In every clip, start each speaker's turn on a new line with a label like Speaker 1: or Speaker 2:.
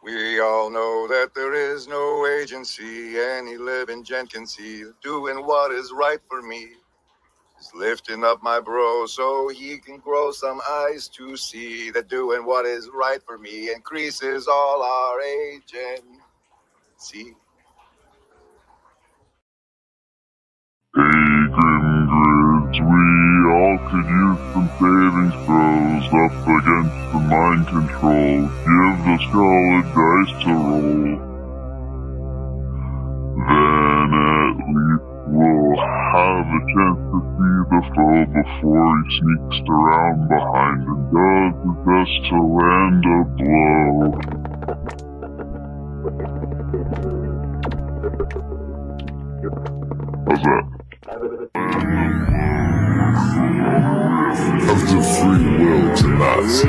Speaker 1: We all know that there is no agency any living gent can see doing what is right for me. Just lifting up my bro so he can grow some eyes to see that doing what is right for me increases all our agency.
Speaker 2: Grim grids, we all could use some savings throws up against the mind control. Give the skull a dice to roll. Then at least we'll have a chance to see the foe before he sneaks around behind and does his best to land a blow. How's that? Of the free will to not see.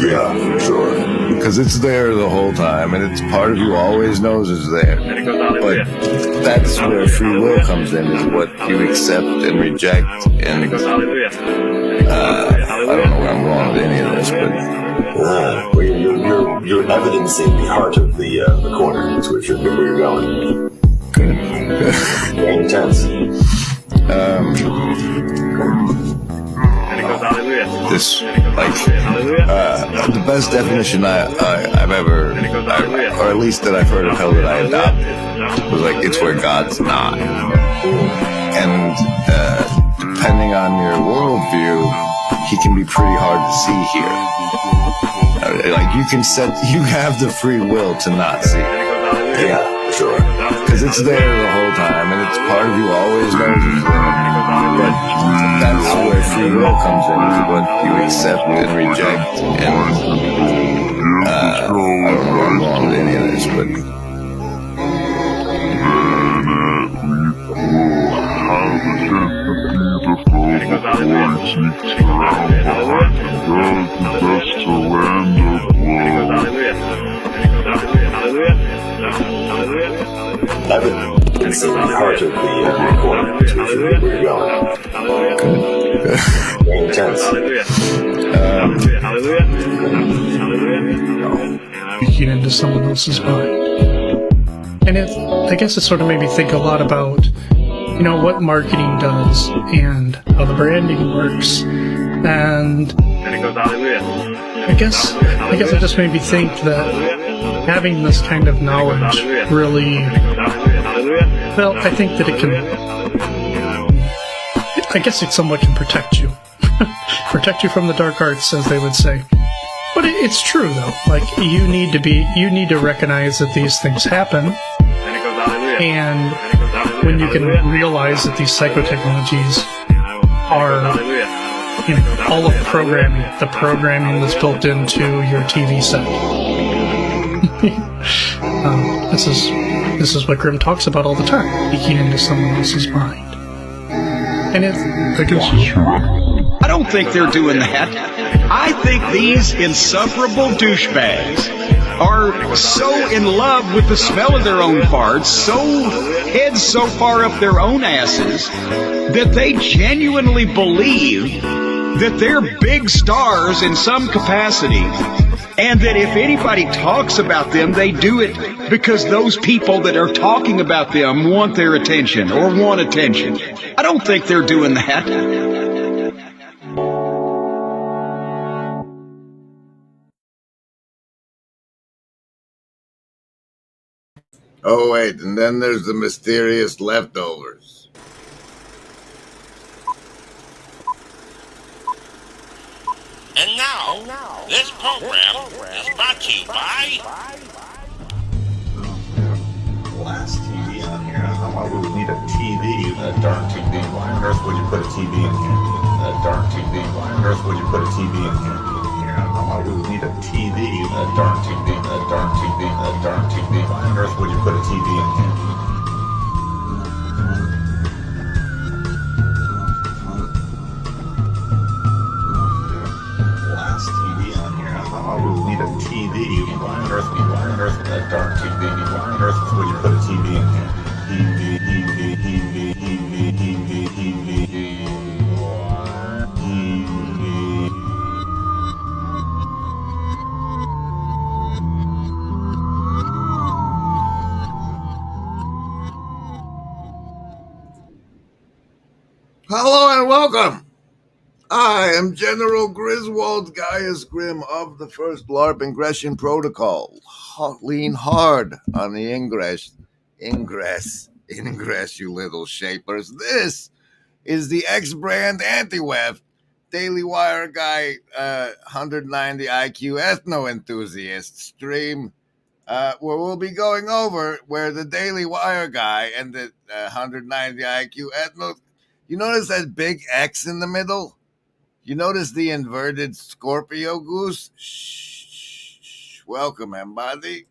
Speaker 3: Yeah, sure.
Speaker 4: Because it's there the whole time, and it's part of you always knows it's there. But that's where free will comes in, is what you accept and reject. And I don't know where I'm going with any of this, but
Speaker 3: well, you're evidencing the heart of the corner, is where you're going.
Speaker 4: Good.
Speaker 3: Very intense.
Speaker 4: This, like, the best definition I've ever, or at least that I've heard of hell that I adopted, was like, it's where God's not. And depending on your worldview, he can be pretty hard to see here. Like, you have the free will to not see.
Speaker 3: Yeah, sure.
Speaker 4: Because it's there the whole time, and it's part of you always knows it's there. But that's where free will comes in, is what you accept and reject. And I don't know where I'm going with any of this, but
Speaker 3: I've been seeing the heart of the corner, is where you're going. Very intense.
Speaker 5: Peeking into someone else's mind. And I guess it sort of made me think a lot about, what marketing does and how the branding works. And I guess it just made me think that having this kind of knowledge really, well, I think that I guess it somewhat can protect you. Protect you from the dark arts, as they would say. But it's true, though. Like, you need to recognize that these things happen, and when you can realize that these psychotechnologies are, all of the programming that's built into your TV set. This is what Grimm talks about all the time, peeking into someone else's mind. And
Speaker 6: I don't think they're doing that. I think these insufferable douchebags are so in love with the smell of their own farts, heads so far up their own asses, that they genuinely believe that they're big stars in some capacity, and that if anybody talks about them, they do it because those people that are talking about them want their attention or want attention. I don't think they're doing that.
Speaker 4: Oh, wait, and then there's the mysterious leftovers.
Speaker 7: And now, this program is brought to you by...
Speaker 3: Glass TV on here. Why would we need a TV? A darn TV. Why on earth would you put a TV in here? A darn TV. Why on earth would you put a TV in here? Why would we need a TV? A darn TV. A darn TV. A darn TV. Why on earth would you put a TV in here? Glass TV on here. Why would we need a TV? Why on earth a darn TV? Why on earth would you put a TV in here?
Speaker 4: Hello and welcome. I am General Griswold Gaius Grimm of the First LARP Ingression Protocol. Lean hard on the ingress, you little shapers. This is the X-brand Anti-Wef Daily Wire Guy 190 IQ Ethno Enthusiast stream, where we'll be going over where the Daily Wire Guy and the 190 IQ Ethno. You notice that big X in the middle? You notice the inverted Scorpio goose? Shh. Welcome, everybody.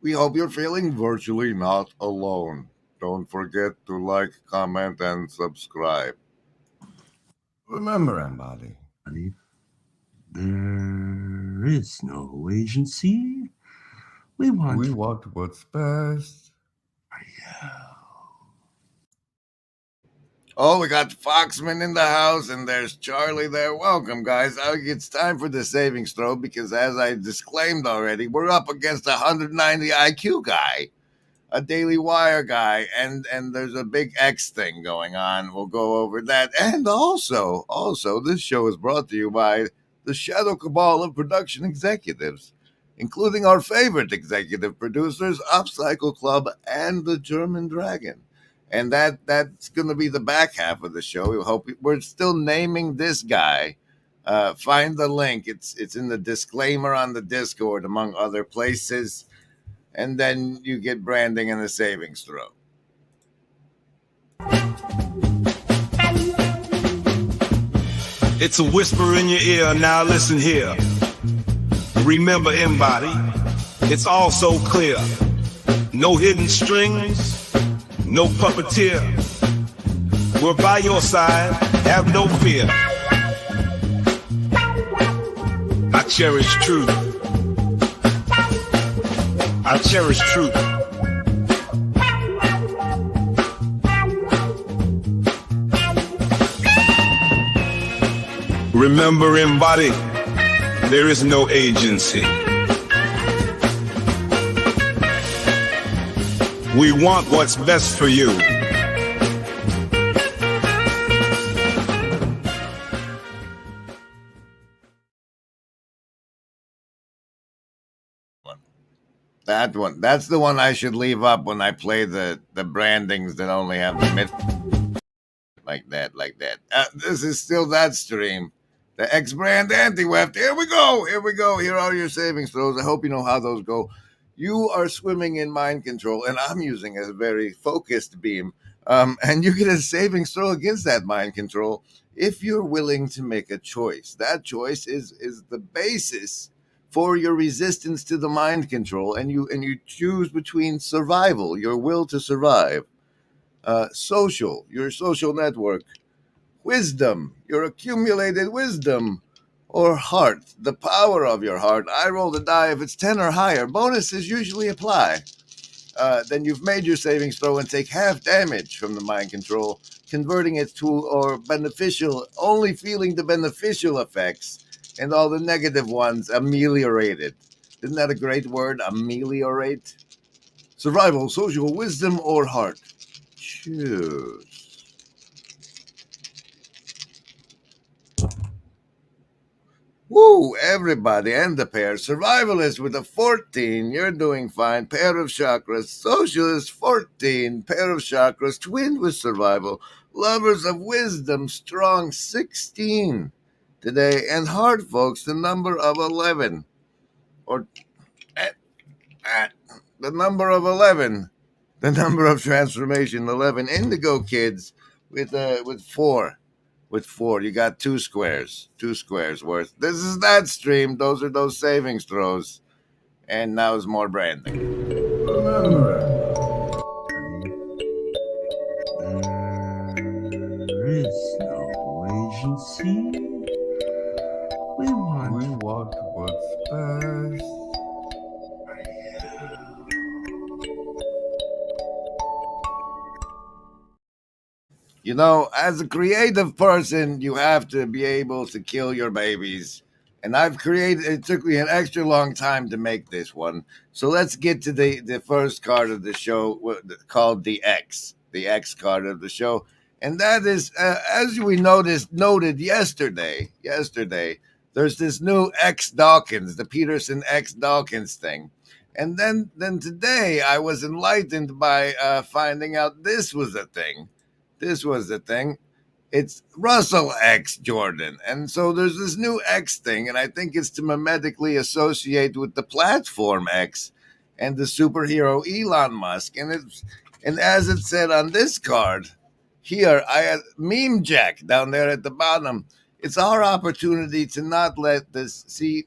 Speaker 4: We hope you're feeling virtually not alone. Don't forget to like, comment, and subscribe.
Speaker 8: Remember, everybody, there is no agency. We want what's best. Yeah.
Speaker 4: Oh, we got Foxman in the house, and there's Charlie there. Welcome, guys. It's time for the savings throw because, as I disclaimed already, we're up against a 190 IQ guy, a Daily Wire guy, and there's a big X thing going on. We'll go over that. And also, this show is brought to you by the Shadow Cabal of production executives, including our favorite executive producers, Upcycle Club and the German Dragon. And that's going to be the back half of the show. We hope we're still naming this guy. Find the link. It's in the disclaimer on the Discord, among other places. And then you get branding and a savings throw.
Speaker 9: It's a whisper in your ear. Now listen here. Remember, embody. It's all so clear. No hidden strings. No puppeteer. We're by your side, have no fear. I cherish truth. I cherish truth. Remember, embody, there is no agency. We want what's best for you.
Speaker 4: That one. That's the one I should leave up when I play the brandings that only have the mid. like that. This is still that stream. The X brand Anti-Wef. Here we go. Here are your savings throws. I hope you know how those go. You are swimming in mind control, and I'm using a very focused beam. And you get a savings throw against that mind control if you're willing to make a choice. That choice is the basis for your resistance to the mind control, and you choose between survival, your will to survive, social, your social network, wisdom, your accumulated wisdom, or heart, the power of your heart. I roll the die. If it's 10 or higher, bonuses usually apply. Then you've made your savings throw and take half damage from the mind control, converting it to or beneficial, only feeling the beneficial effects and all the negative ones ameliorated. Isn't that a great word? Ameliorate? Survival, social, wisdom, or heart? Choose. Woo, everybody and the pair. Survivalist with a 14, you're doing fine. Pair of chakras. Socialist, 14, pair of chakras, twinned with survival. Lovers of wisdom, strong, 16 today. And heart, folks, the number of 11. Or the number of 11. The number of transformation, 11. Indigo kids with 4. With 4, you got 2 squares worth. This is that stream. Those are those savings throws. And now is more branding.
Speaker 8: Remember, there is no agency. We want what's best.
Speaker 4: You know, as a creative person, you have to be able to kill your babies. And it took me an extra long time to make this one. So let's get to the first card of the show, called the X card of the show. And that is, as we noted yesterday, there's this new X Dawkins, the Peterson X Dawkins thing. And then today I was enlightened by finding out this was a thing. It's Russell X Jordan. And so there's this new X thing, and I think it's to mimetically associate with the platform X and the superhero Elon Musk. And as it said on this card, here, I had Meme Jack down there at the bottom. It's our opportunity to not let this see.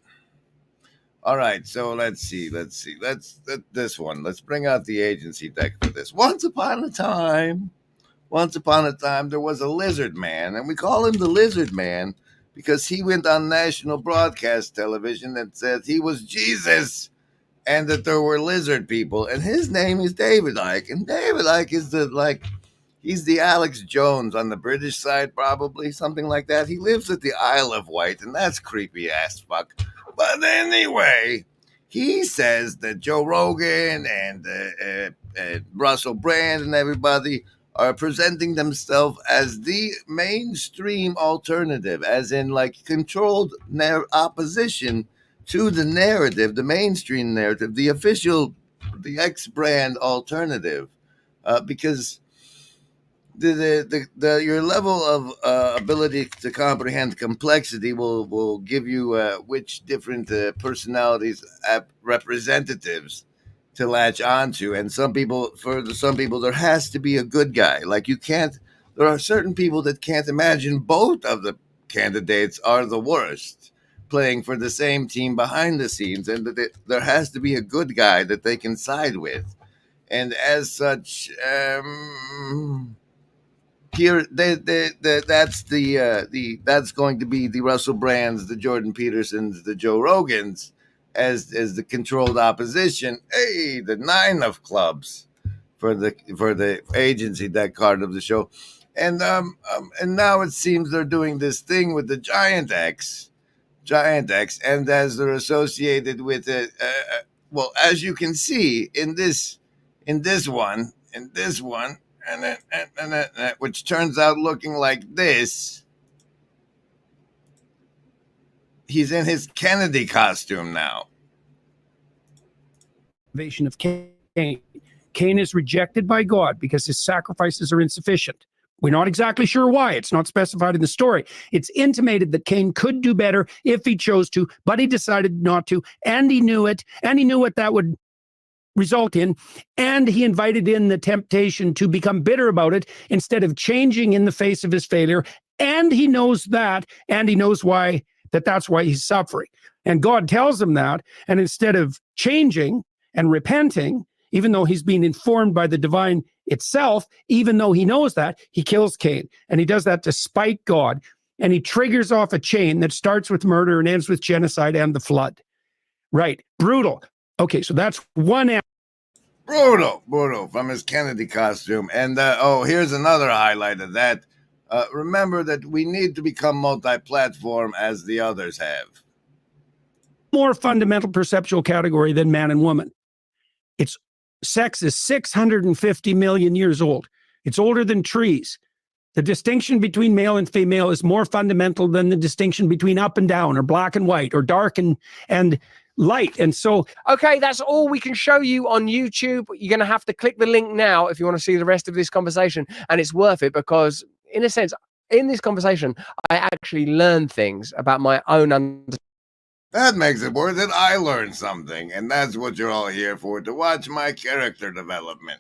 Speaker 4: All right, so let's see. This one. Let's bring out the agency deck for this. Once upon a time, there was a lizard man, and we call him the Lizard Man because he went on national broadcast television and said he was Jesus and that there were lizard people. And his name is David Icke. And David Icke is he's the Alex Jones on the British side, probably, something like that. He lives at the Isle of Wight, and that's creepy ass fuck. But anyway, he says that Joe Rogan and Russell Brand and everybody are presenting themselves as the mainstream alternative, as in like controlled opposition to the narrative, the mainstream narrative, the official, the X brand alternative, because your level of ability to comprehend complexity will give you which different personalities representatives to latch onto. And some people, there has to be a good guy. Like there are certain people that can't imagine both of the candidates are the worst playing for the same team behind the scenes, and that there has to be a good guy that they can side with. And as such, here that's going to be the Russell Brands, the Jordan Petersons, the Joe Rogans as the controlled opposition. Hey, the 9 of clubs for the agency deck card of the show. And now it seems they're doing this thing with the Giant X, and as they're associated with it, well, as you can see in this one, and which turns out looking like this. He's in his Kennedy costume now.
Speaker 10: Of Cain. Cain is rejected by God because his sacrifices are insufficient. We're not exactly sure why. It's not specified in the story. It's intimated that Cain could do better if he chose to, but he decided not to, and he knew it, and he knew what that would result in, and he invited in the temptation to become bitter about it instead of changing in the face of his failure, and he knows that, and he knows why, that's why he's suffering. And God tells him that, and instead of changing and repenting, even though he's being informed by the divine itself, even though he knows that, he kills Cain. And he does that to spite God. And he triggers off a chain that starts with murder and ends with genocide and the flood. Right. Brutal. Okay, so that's one.
Speaker 4: Brutal from his Kennedy costume. And here's another highlight of that. Remember that we need to become multi-platform as the others have.
Speaker 10: More fundamental perceptual category than man and woman. Sex is 650 million years old. It's older than trees. The distinction between male and female is more fundamental than the distinction between up and down or black and white or dark and light. And so,
Speaker 11: okay, that's all we can show you on YouTube. You're going to have to click the link now if you want to see the rest of this conversation. And it's worth it because, in a sense, in this conversation, I actually learned things about my own understanding.
Speaker 4: That makes it worth it. I learned something, and that's what you're all here for, to watch my character development.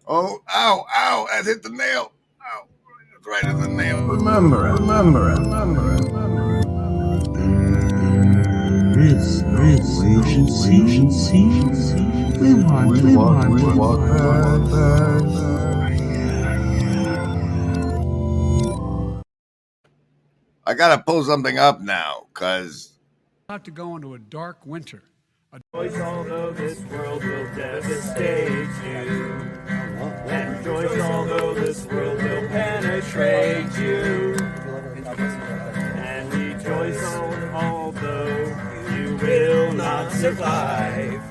Speaker 4: Oh, ow, that hit the nail. Ow, right in the nail.
Speaker 8: Remember it. There is no agency. We walk past.
Speaker 4: I gotta pull something up now, cause
Speaker 12: about to go into a dark winter.
Speaker 13: Rejoice, although this world will devastate you. And rejoice, although this world will penetrate you. And rejoice, although you will not survive.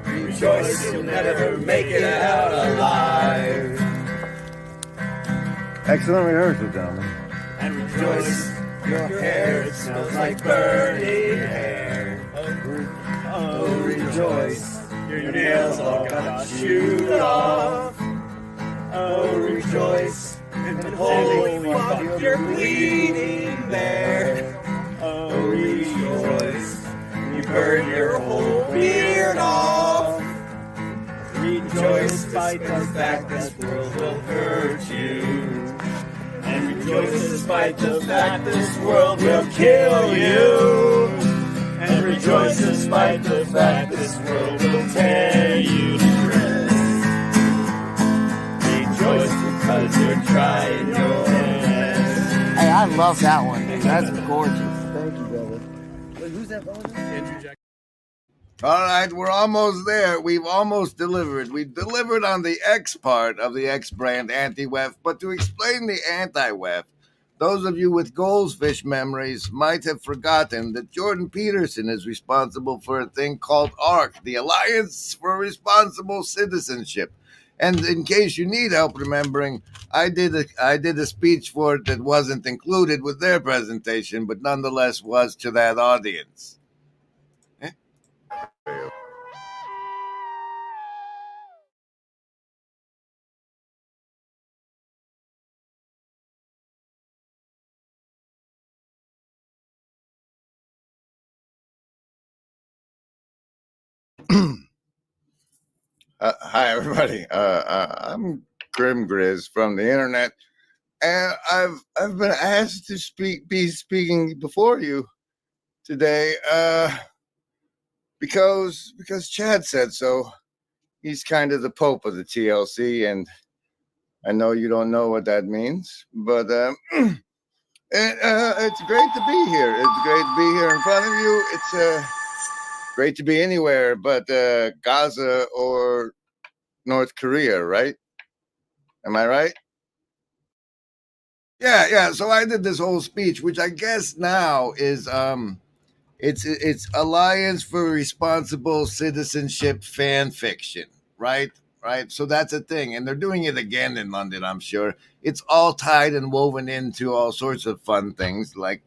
Speaker 13: Rejoice, you'll never make it out alive.
Speaker 4: Excellent rehearsal, gentlemen.
Speaker 13: And rejoice, your hair, it smells like burning hair. Oh, rejoice, your nails all got chewed off. Oh, rejoice, and holy fuck, you're bleeding there. Oh, rejoice, you burn your whole beard off. Rejoice, despite the fact this world will hurt you. And rejoice despite the fact this world will kill you. And rejoice despite the fact this world will tear you to shreds. Rejoice because you're trying your best.
Speaker 14: Hey, I love that one. That's gorgeous. Thank you, brother. Wait, who's that brother?
Speaker 13: Andrew Jack.
Speaker 4: All right, we're almost there. We've almost delivered. We've delivered on the X part of the X brand Anti-Wef, but to explain the Anti-Wef, those of you with goldfish memories might have forgotten that Jordan Peterson is responsible for a thing called ARC, the Alliance for Responsible Citizenship. And in case you need help remembering, I did a speech for it that wasn't included with their presentation, but nonetheless was to that audience. Hi, everybody. I'm Grim Grizz from the internet, and I've been asked to be speaking before you today because Chad said so. He's kind of the Pope of the TLC, and I know you don't know what that means, but it's great to be here. It's great to be here in front of you. It's great to be anywhere but Gaza or North Korea, right? Am I right? Yeah. So I did this whole speech, which I guess now is it's Alliance for Responsible Citizenship fan fiction, right? Right. So that's a thing, and they're doing it again in London, I'm sure. It's all tied and woven into all sorts of fun things, like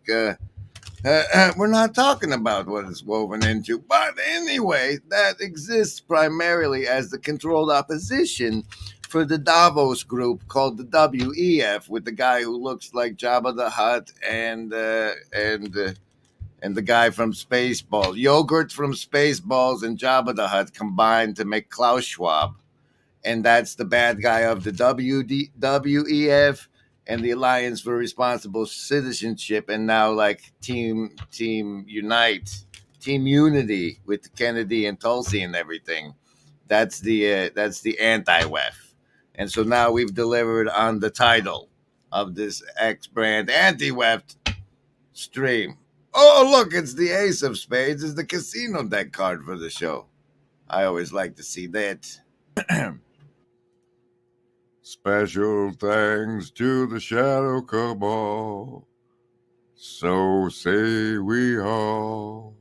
Speaker 4: we're not talking about what it's woven into, but anyway, that exists primarily as the controlled opposition for the Davos group called the WEF, with the guy who looks like Jabba the Hutt and the guy from Spaceballs. Yogurt from Spaceballs and Jabba the Hutt combined to make Klaus Schwab. And that's the bad guy of the WEF and the Alliance for Responsible Citizenship, and now like Team Unite, Team Unity with Kennedy and Tulsi and everything. That's the Anti-Wef. And so now we've delivered on the title of this X-brand Anti-Wef stream. Oh, look, it's the Ace of Spades. It's the casino deck card for the show. I always like to see that.
Speaker 1: Special thanks to the Shadow Cabal. So say we all.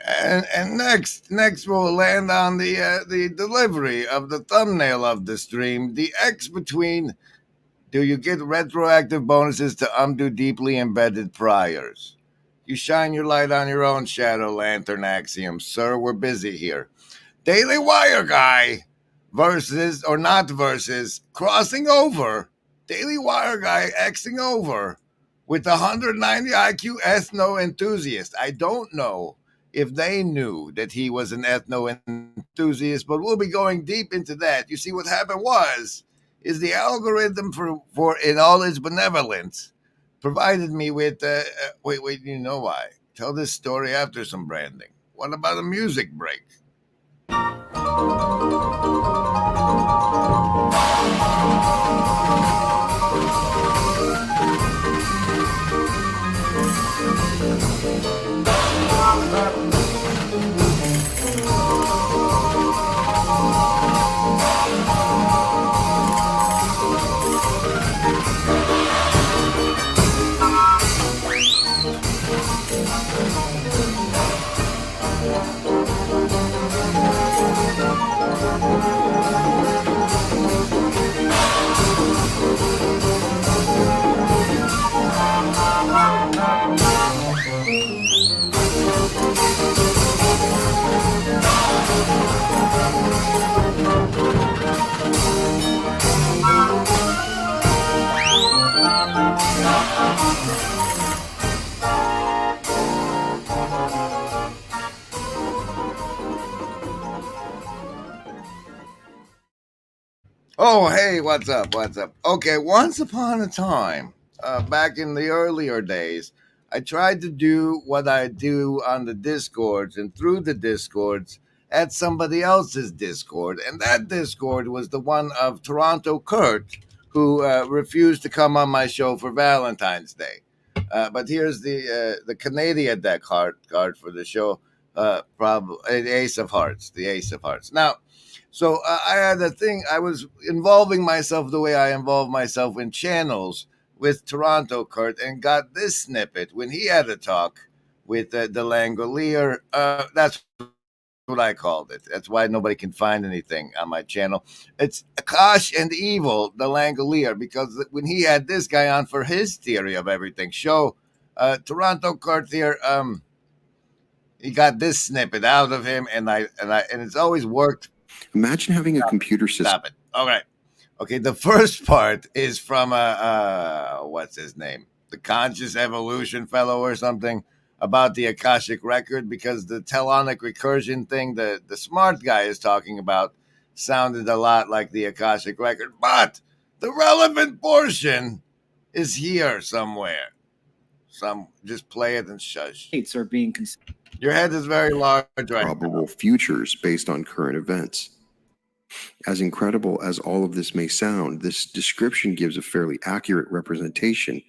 Speaker 4: And next we'll land on the delivery of the thumbnail of the stream. The X between, do you get retroactive bonuses to undo deeply embedded priors? You shine your light on your own Shadow Lantern axiom, sir. We're busy here. Daily Wire guy versus, or not versus, crossing over. Daily Wire guy Xing over with 190 IQ ethno enthusiast. I don't know if they knew that he was an ethno enthusiast, but we'll be going deep into that. You see, what happened is the algorithm for in all its benevolence provided me with wait, you know why? Tell this story after some branding. What about a music break? Oh, hey, what's up? Okay, once upon a time, back in the earlier days, I tried to do what I do on the Discords and through the Discords at somebody else's Discord. And that Discord was the one of Toronto Kurt, who refused to come on my show for Valentine's Day. But here's the Canadian deck card for the show, probably the Ace of Hearts. Now, so I had a thing. I was involving myself the way I involve myself in channels with Toronto Kurt, and got this snippet when he had a talk with the Langolier. That's what I called it. That's why nobody can find anything on my channel. It's Akash and Evil, the Langolier, because when he had this guy on for his theory of everything show, Toronto Kurt here, he got this snippet out of him, and it's always worked.
Speaker 15: Imagine having a computer system.
Speaker 4: Stop it. All right. Okay, the first part is from what's his name? The Conscious Evolution fellow or something, about the Akashic record, because the telonic recursion thing the smart guy is talking about sounded a lot like the Akashic record. But the relevant portion is here somewhere. Just play it and shush.
Speaker 16: States are being considered.
Speaker 4: Your head is very large right
Speaker 15: Probable futures based on current events. As incredible as all of this may sound, this description gives a fairly accurate representation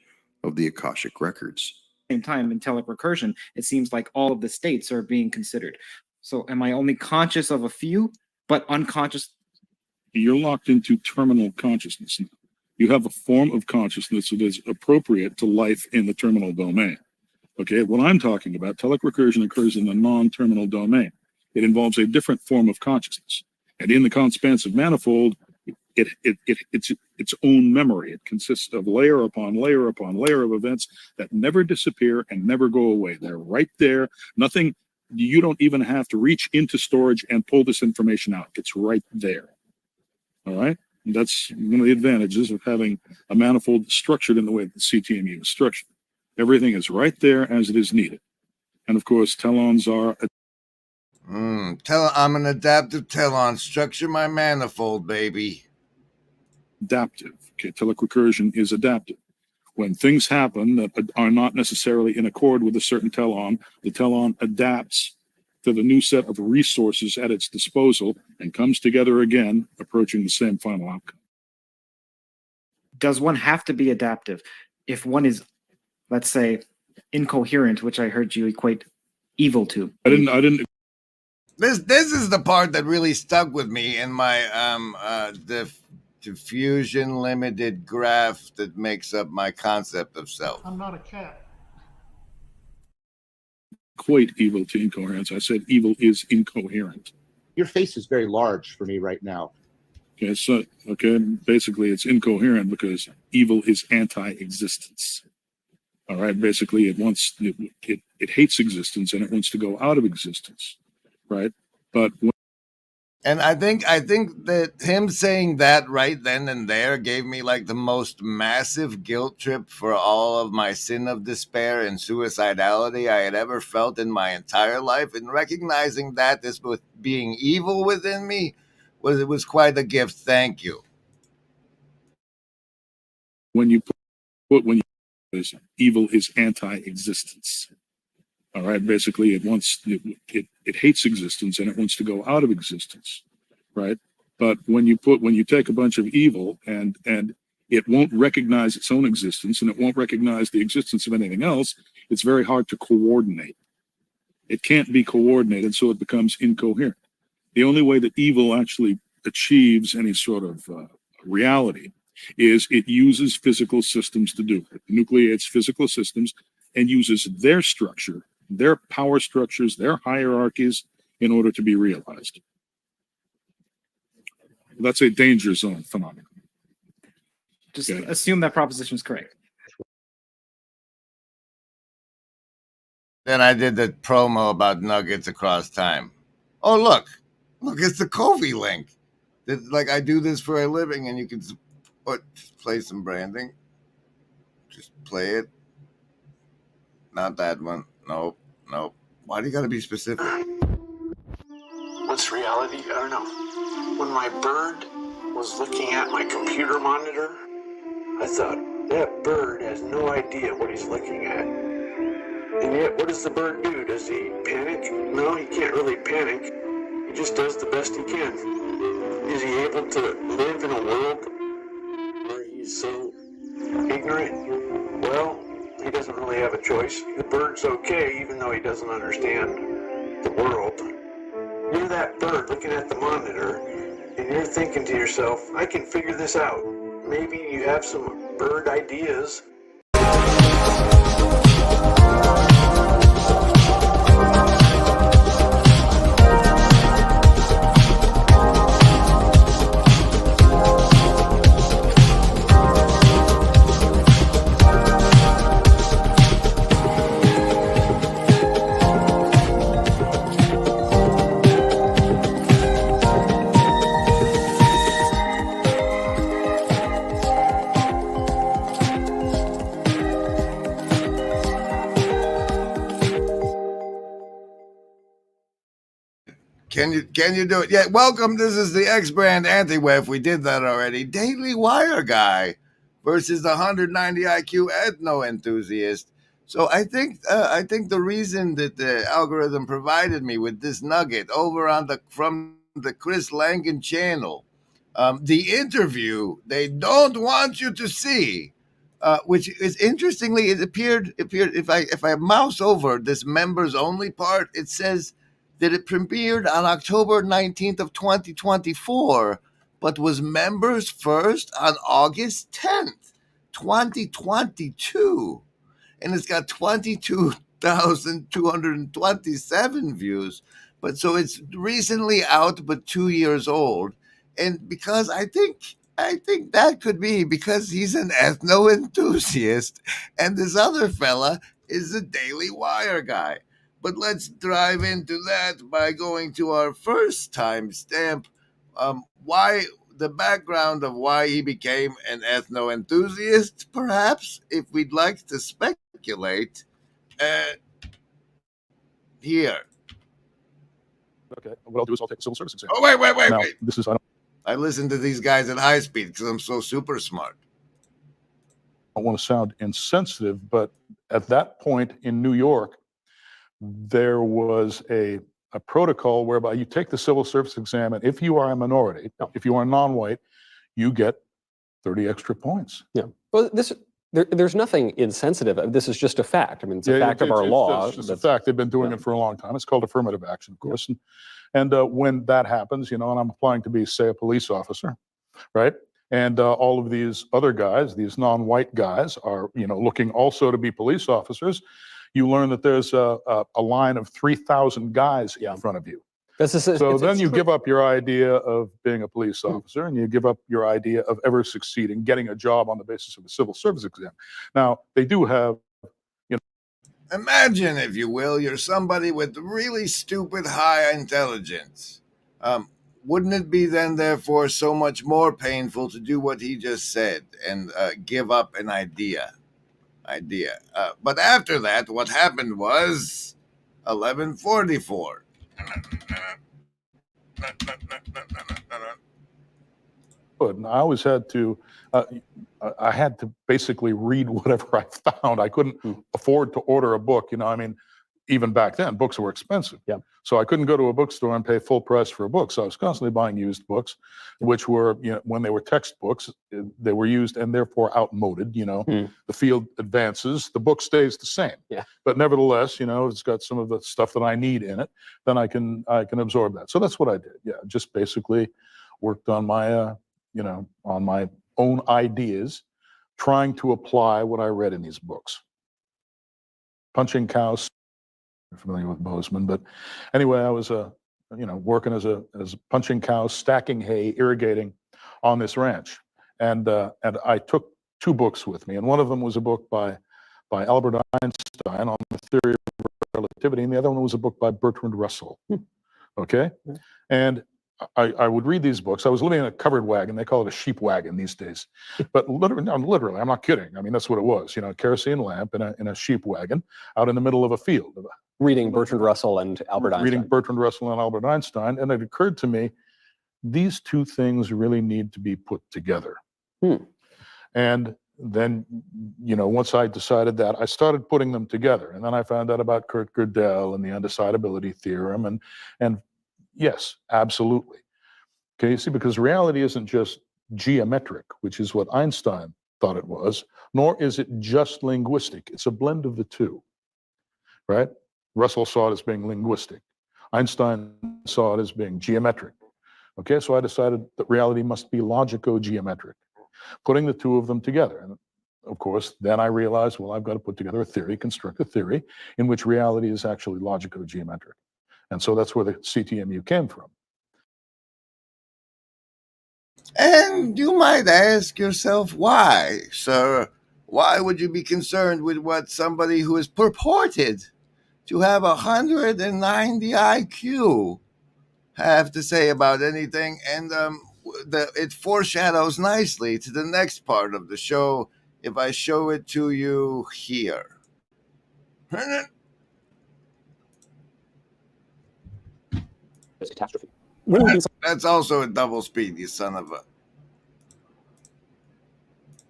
Speaker 15: of the Akashic records.
Speaker 16: Same time, in telic recursion, it seems like all of the states are being considered. So am I only conscious of a few, but unconscious?
Speaker 17: You're locked into terminal consciousness. You have a form of consciousness that is appropriate to life in the terminal domain. Okay, what I'm talking about, telic recursion occurs in the non-terminal domain. It involves a different form of consciousness. And in the conspansive manifold, it's its own memory. It consists of layer upon layer upon layer of events that never disappear and never go away. They're right there. Nothing, you don't even have to reach into storage and pull this information out. It's right there. All right. And that's one of the advantages of having a manifold structured in the way that the CTMU is structured. Everything is right there as it is needed. And of course, telons are.
Speaker 1: I'm an adaptive telon. Structure my manifold, baby.
Speaker 17: Adaptive. Okay, telic recursion is adaptive. When things happen that are not necessarily in accord with a certain telon, the telon adapts to the new set of resources at its disposal and comes together again, approaching the same final outcome.
Speaker 16: Does one have to be adaptive if one is, let's say, incoherent, which I heard you equate evil to?
Speaker 17: I didn't.
Speaker 1: This is the part that really stuck with me in my diffusion limited graph that makes up my concept of self.
Speaker 5: I'm not a cat.
Speaker 17: Equate evil to incoherence. I said evil is incoherent.
Speaker 18: Your face is very large for me right now.
Speaker 17: Okay, so basically it's incoherent because evil is anti-existence. All right, basically it hates existence and it wants to go out of existence, right? But
Speaker 1: and I think that him saying that right then and there gave me like the most massive guilt trip for all of my sin of despair and suicidality I had ever felt in my entire life. And recognizing that this with being evil within me was quite a gift. Thank you.
Speaker 17: When evil is anti-existence. All right, basically it hates existence and it wants to go out of existence, right? But when you take a bunch of evil and it won't recognize its own existence and it won't recognize the existence of anything else, it's very hard to coordinate. It can't be coordinated, so it becomes incoherent. The only way that evil actually achieves any sort of reality is it uses physical systems to do it. It nucleates physical systems and uses their structure, their power structures, their hierarchies in order to be realized. That's a danger zone phenomenon.
Speaker 16: Just assume that proposition is correct.
Speaker 1: Then I did the promo about nuggets across time. Oh, look, it's the Kofi link. Like I do this for a living and you can play some branding. Just play it. Not that one. Nope. Why do you gotta be specific?
Speaker 19: What's reality? I don't know. When my bird was looking at my computer monitor, I thought, that bird has no idea what he's looking at. And yet, what does the bird do? Does he panic? No, he can't really panic. He just does the best he can. Is he able to live in a world where he's so ignorant? Well, he doesn't really have a choice. The bird's okay, even though he doesn't understand the world. You're that bird looking at the monitor, and you're thinking to yourself, I can figure this out. Maybe you have some bird ideas.
Speaker 1: Can you do it? Yeah, welcome. This is the X-Brand Anti-Wef. We did that already. Daily Wire guy versus the 190 IQ ethno enthusiast. So I think the reason that the algorithm provided me with this nugget over on from the Chris Langan channel, the interview they don't want you to see, which is interestingly it appeared if I mouse over this members only part, it says that it premiered on October 19th of 2024, but was members first on August 10th, 2022. And it's got 22,227 views. But so it's recently out, but 2 years old. And because I think that could be because he's an ethno enthusiast and this other fella is a Daily Wire guy. But let's dive into that by going to our first timestamp. Why the background of why he became an ethno-enthusiast, perhaps, if we'd like to speculate. Here.
Speaker 17: Okay, what I'll do is I'll take a civil service exam.
Speaker 1: Oh, wait.
Speaker 17: Now, this is,
Speaker 1: I listen to these guys at high speed because I'm so super smart.
Speaker 17: I don't want to sound insensitive, but at that point in New York, there was a protocol whereby you take the civil service exam, and if you are a minority, if you are non-white, you get 30 extra points.
Speaker 20: Yeah. Well, there's nothing insensitive. This is just a fact. I mean, it's a fact of our law.
Speaker 17: It's just a fact. They've been doing it for a long time. It's called affirmative action, of course. And when that happens, you know, and I'm applying to be, say, a police officer, right? And all of these other guys, these non-white guys, are, you know, looking also to be police officers. You learn that there's a line of 3,000 guys in front of you. So then you give up your idea of being a police officer, and you give up your idea of ever succeeding, getting a job on the basis of a civil service exam. Now, they do have, you know.
Speaker 1: Imagine, if you will, you're somebody with really stupid high intelligence. Wouldn't it be then, therefore, so much more painful to do what he just said and give up an idea? But after that, what happened was 1144.
Speaker 17: And I always had to, I had to basically read whatever I found. I couldn't afford to order a book, you know, I mean, even back then, books were expensive.
Speaker 20: Yeah.
Speaker 17: So I couldn't go to a bookstore and pay full price for a book. So I was constantly buying used books, which were, you know, when they were textbooks, they were used and therefore outmoded, you know. The field advances, the book stays the same.
Speaker 20: Yeah.
Speaker 17: But nevertheless, you know, it's got some of the stuff that I need in it, then I can absorb that. So that's what I did. Yeah, just basically worked on my, you know, on my own ideas, trying to apply what I read in these books. Punching cows. Familiar with Bozeman, but anyway, I was you know, working as punching cows, stacking hay, irrigating on this ranch, and I took 2 books with me, and one of them was a book by Albert Einstein on the theory of relativity, and the other one was a book by Bertrand Russell. Okay, and I would read these books. I was living in a covered wagon. They call it a sheep wagon these days, but literally, I'm not kidding. I mean, that's what it was. You know, a kerosene lamp in a sheep wagon out in the middle of a field.
Speaker 20: Reading Bertrand Russell and Albert Einstein.
Speaker 17: Reading Bertrand Russell and Albert Einstein, and it occurred to me, these 2 things really need to be put together. And then, you know, once I decided that, I started putting them together, and then I found out about Kurt Gödel and the undecidability theorem, and yes, absolutely. Okay, you see, because reality isn't just geometric, which is what Einstein thought it was, nor is it just linguistic. It's a blend of the 2, right? Russell saw it as being linguistic. Einstein saw it as being geometric. Okay, so I decided that reality must be logico-geometric, putting the 2 of them together. And of course, then I realized, well, I've got to put together a theory, construct a theory in which reality is actually logico-geometric. And so that's where the CTMU came from.
Speaker 1: And you might ask yourself, why, sir? Why would you be concerned with what somebody who is purported to have 190 IQ have to say about anything? And it foreshadows nicely to the next part of the show if I show it to you here.
Speaker 20: Catastrophe.
Speaker 1: That's also a double speed, you son of a...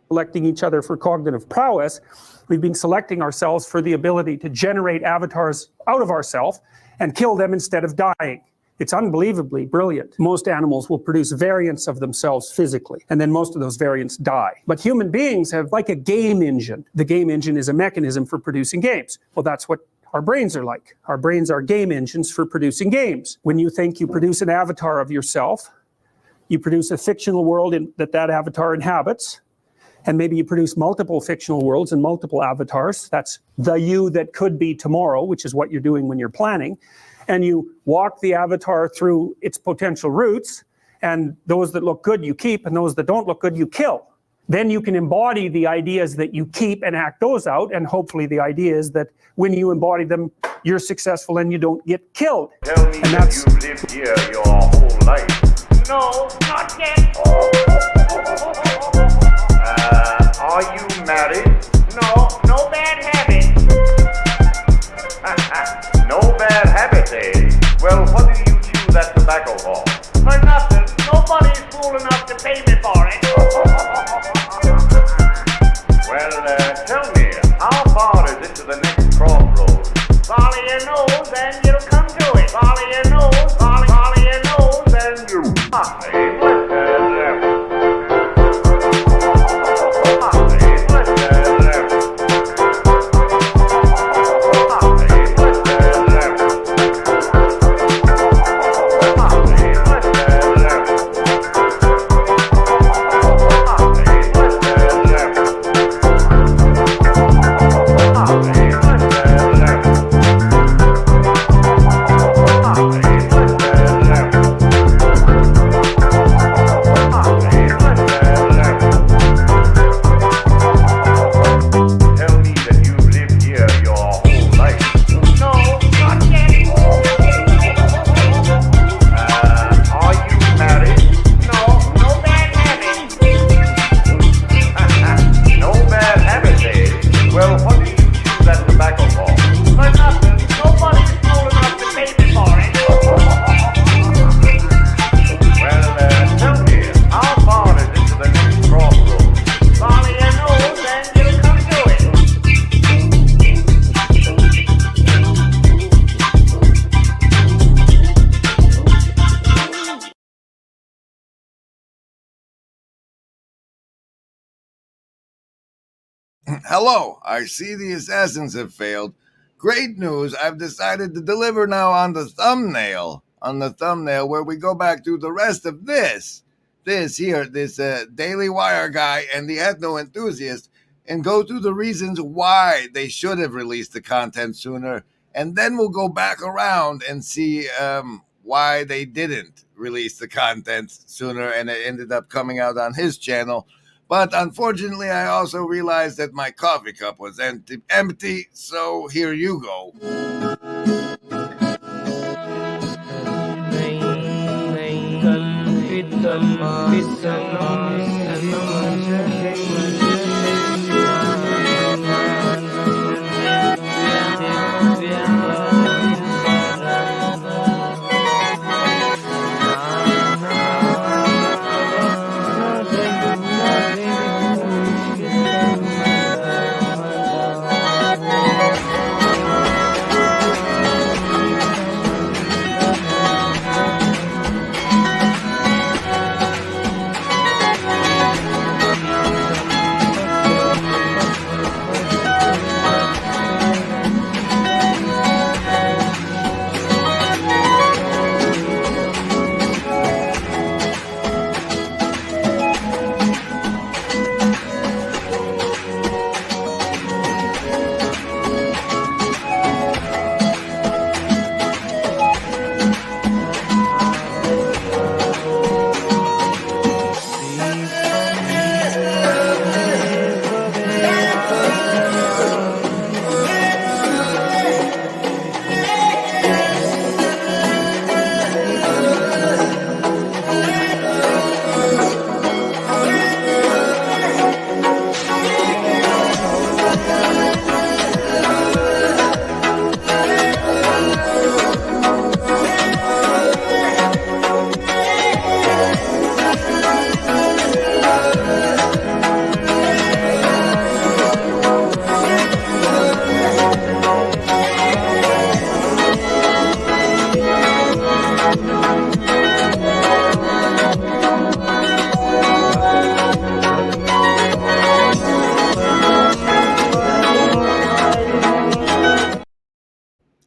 Speaker 21: Selecting each other for cognitive prowess, we've been selecting ourselves for the ability to generate avatars out of ourselves and kill them instead of dying. It's unbelievably brilliant. Most animals will produce variants of themselves physically, and then most of those variants die. But human beings have like a game engine. The game engine is a mechanism for producing games. Well, that's what our brains are like. Our brains are game engines for producing games. When you think you produce an avatar of yourself, you produce a fictional world that avatar inhabits, and maybe you produce multiple fictional worlds and multiple avatars. That's the you that could be tomorrow, which is what you're doing when you're planning. And you walk the avatar through its potential routes, and those that look good you keep, and those that don't look good you kill. Then you can embody the ideas that you keep and act those out, and hopefully the idea is that when you embody them, you're successful and you don't get killed.
Speaker 22: Tell me that you've lived here your whole life.
Speaker 2: No, not yet. Are you married? No, no bad habit. No bad habit, eh? Well, what do you chew that tobacco for? For nothing. Nobody's fool enough to pay me for it. Well, tell me, how far is it to the next crossroads? Follow your nose and you'll come to it. Follow your nose, follow your nose and you'll
Speaker 1: Hello, I see the assassins have failed. Great news, I've decided to deliver now on the thumbnail. On the thumbnail where we go back to the rest of this Daily Wire guy and the ethno enthusiast and go through the reasons why they should have released the content sooner. And then we'll go back around and see why they didn't release the content sooner and it ended up coming out on his channel. But unfortunately, I also realized that my coffee cup was empty, so here you go.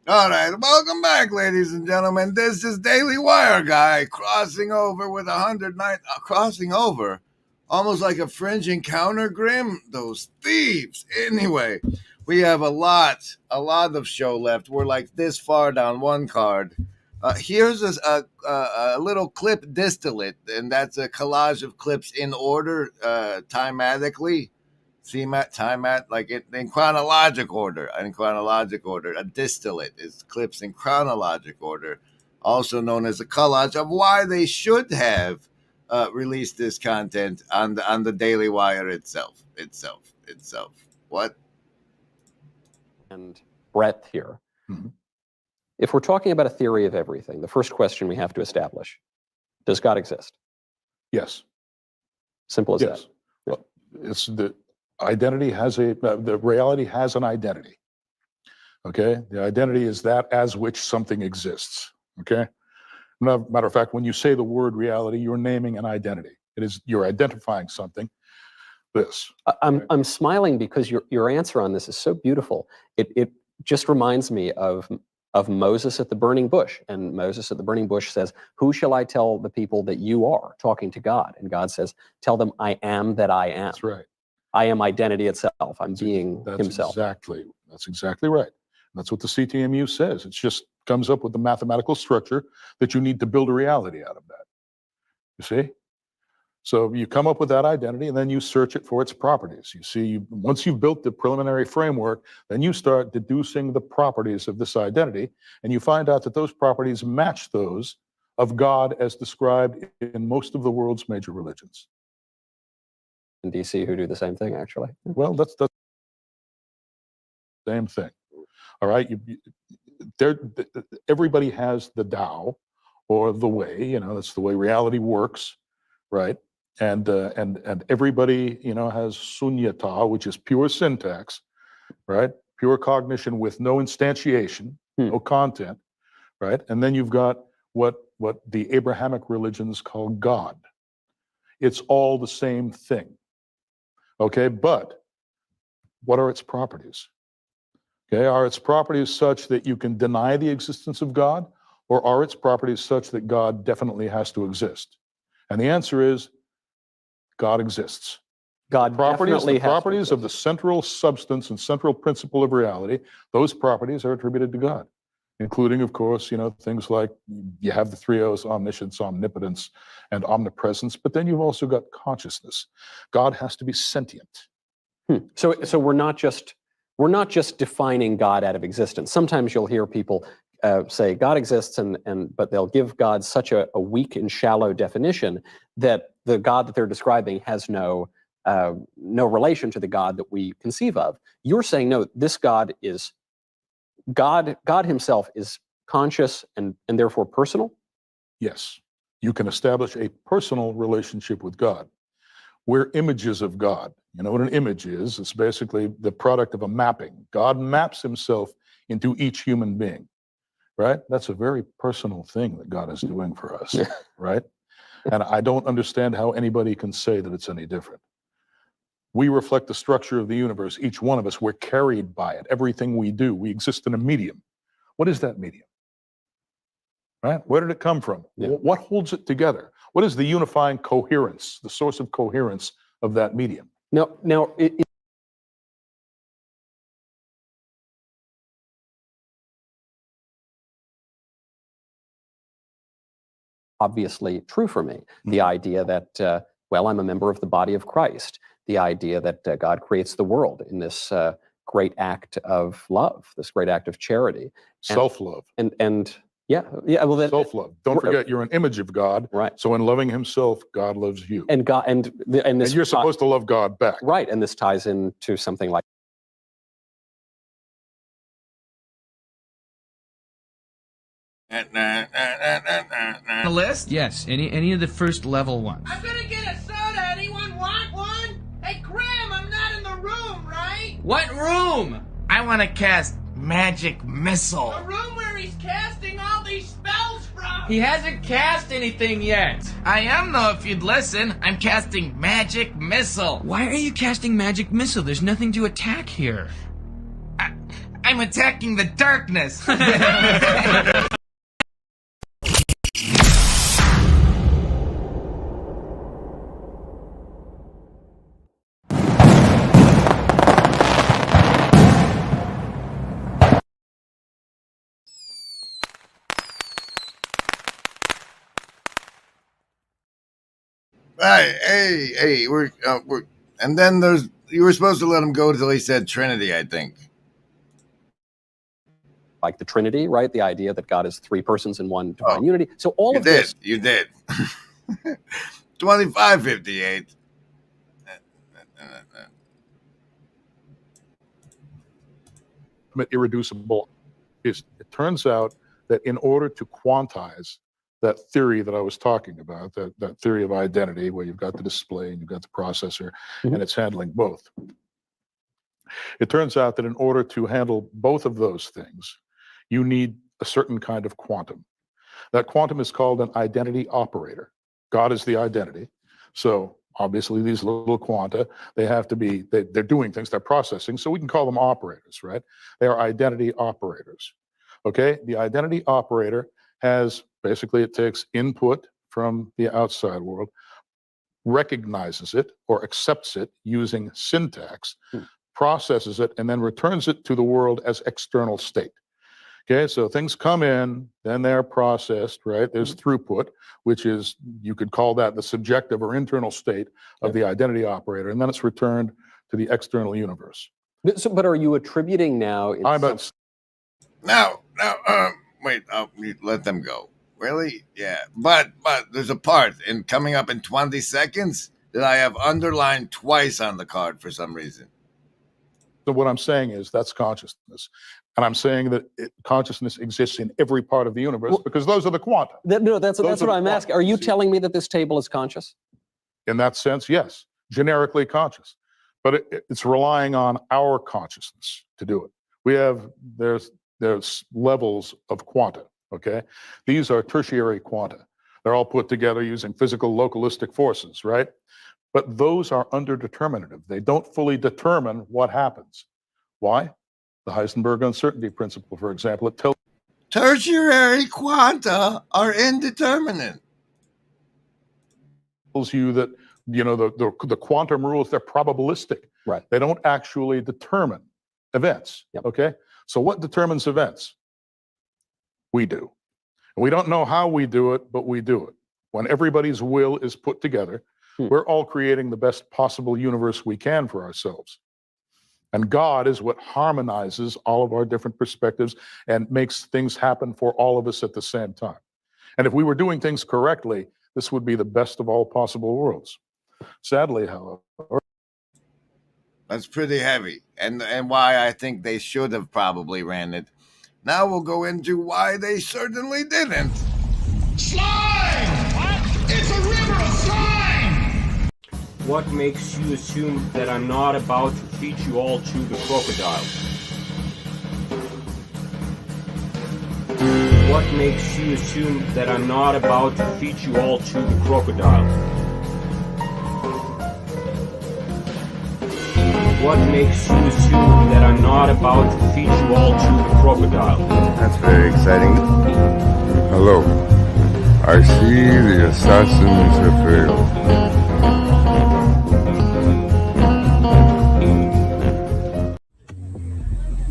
Speaker 1: All right, welcome back, ladies and gentlemen. This is Daily Wire guy crossing over with 109, crossing over, almost like a fringe encounter, Grim. Those thieves. Anyway, we have a lot of show left. We're like this far down one card. Here's a little clip distillate, and that's a collage of clips in order, timatically. Like in chronologic order. A distillate is clips in chronologic order
Speaker 4: also known as a collage of why they should have released this content on the Daily Wire itself. What?
Speaker 20: And breadth here. If we're talking about a theory of everything, the first question we have to establish, does God exist?
Speaker 17: Yes.
Speaker 20: Simple as
Speaker 17: Yes.
Speaker 20: that.
Speaker 17: Well, it's the identity has the reality has an identity. Okay? The identity is that as which something exists. Okay? Matter of fact, when you say the word reality, you're naming an identity. You're identifying something.
Speaker 20: I'm smiling because your answer on this is so beautiful. It just reminds me of Moses at the burning bush. And Moses at the burning bush says, "Who shall I tell the people that you are?" Talking to God. And God says, "Tell them I am that I am."
Speaker 17: That's right.
Speaker 20: I am identity itself. I'm being himself.
Speaker 17: That's exactly right. That's what the CTMU says. It just comes up with the mathematical structure that you need to build a reality out of that. You see? So you come up with that identity and then you search it for its properties. You see, once you've built the preliminary framework, then you start deducing the properties of this identity, and you find out that those properties match those of God as described in most of the world's major religions.
Speaker 20: In DC, who do the same thing, actually.
Speaker 17: Well, that's the same thing. All right? Everybody has the Tao, or the way, that's the way reality works, right? And everybody, has sunyata, which is pure syntax, right? Pure cognition with no instantiation, no content, right? And then you've got what the Abrahamic religions call God. It's all the same thing. Okay, but what are its properties? Okay, are its properties such that you can deny the existence of God, or are its properties such that God definitely has to exist? And the answer is God exists.
Speaker 20: God definitely
Speaker 17: the properties of the central substance and central principle of reality, those properties are attributed to God, including, of course, things like you have the three O's: omniscience, omnipotence, and omnipresence, but then you've also got consciousness. God has to be sentient.
Speaker 20: So we're not just defining God out of existence. Sometimes you'll hear people say God exists, but they'll give God such a weak and shallow definition that the God that they're describing has no relation to the God that we conceive of. You're saying no, this God is God. God Himself is conscious and therefore personal.
Speaker 17: Yes, you can establish a personal relationship with God. We're images of God. You know what an image is? It's basically the product of a mapping. God maps Himself into each human being, right? That's a very personal thing that God is doing for us, right? And I don't understand how anybody can say that it's any different. We reflect the structure of the universe. Each one of us, we're carried by it. Everything we do, we exist in a medium. What is that medium? Right? Where did it come from? What holds it together? What is the unifying coherence, the source of coherence of that medium?
Speaker 20: Now, obviously true for me. The idea that, I'm a member of the body of Christ. The idea that God creates the world in this great act of love, this great act of charity.
Speaker 17: Self-love.
Speaker 20: Well, then,
Speaker 17: self-love. Don't forget, you're an image of God.
Speaker 20: Right.
Speaker 17: So in loving Himself, God loves you.
Speaker 20: And God, and
Speaker 17: you're supposed to love God back.
Speaker 20: Right. And this ties into something like
Speaker 6: The list? Yes, any of the first level ones.
Speaker 22: I'm gonna get a soda. Anyone want one? Hey, Graham, I'm not in the room, right?
Speaker 6: What room? I want to cast Magic Missile.
Speaker 22: The room where he's casting all these spells from.
Speaker 6: He hasn't cast anything yet. I am, though, if you'd listen. I'm casting Magic Missile. Why are you casting Magic Missile? There's nothing to attack here. I'm attacking the darkness.
Speaker 4: Hey, we're and then you were supposed to let him go till he said Trinity, I think.
Speaker 20: like the Trinity, right? The idea that God is three persons in one divine unity. So all of this.
Speaker 4: You did. 2558.
Speaker 17: Irreducible is, it turns out that in order to quantize that theory that I was talking about, that theory of identity, where you've got the display and you've got the processor, and it's handling both. It turns out that in order to handle both of those things, you need a certain kind of quantum. That quantum is called an identity operator. God is the identity. So obviously these little quanta, they have to be, they're doing things, they're processing, so we can call them operators, right? They are identity operators. Okay, the identity operator has, basically it takes input from the outside world, recognizes it or accepts it using syntax, processes it, and then returns it to the world as external state. Okay, so things come in, then they're processed, right? There's throughput, which is, you could call that the subjective or internal state of the identity operator, and then it's returned to the external universe.
Speaker 20: So, but are you attributing now?
Speaker 4: Wait, let them go. Really? Yeah, but there's a part in coming up in 20 seconds that I have underlined twice on the card for some reason.
Speaker 17: So what I'm saying is that's consciousness. And I'm saying that consciousness exists in every part of the universe because those are the quanta.
Speaker 20: That's what I'm asking. Are you telling me that this table is conscious?
Speaker 17: In that sense, yes, generically conscious. But it's relying on our consciousness to do it. There's levels of quanta, okay? These are tertiary quanta. They're all put together using physical localistic forces, right? But those are underdeterminative. They don't fully determine what happens. Why? The Heisenberg uncertainty principle, for example, it tells
Speaker 4: tertiary quanta are indeterminate.
Speaker 17: Tells you that, you know, the quantum rules, they're probabilistic.
Speaker 20: Right.
Speaker 17: They don't actually determine events. Yep. Okay. So what determines events? We do. And we don't know how we do it, but we do it. When everybody's will is put together, we're all creating the best possible universe we can for ourselves. And God is what harmonizes all of our different perspectives and makes things happen for all of us at the same time. And if we were doing things correctly, this would be the best of all possible worlds. Sadly, however,
Speaker 4: that's pretty heavy, and why I think they should have probably ran it. Now we'll go into why they certainly didn't.
Speaker 22: Slime! What? It's a river of slime!
Speaker 3: What makes you assume that I'm not about to feed you all to the crocodile? What makes you assume that I'm not about to feed you all to the crocodile? What makes you assume that I'm not about to feed you all to the crocodile?
Speaker 1: That's very exciting. Hello. I see the assassins have failed.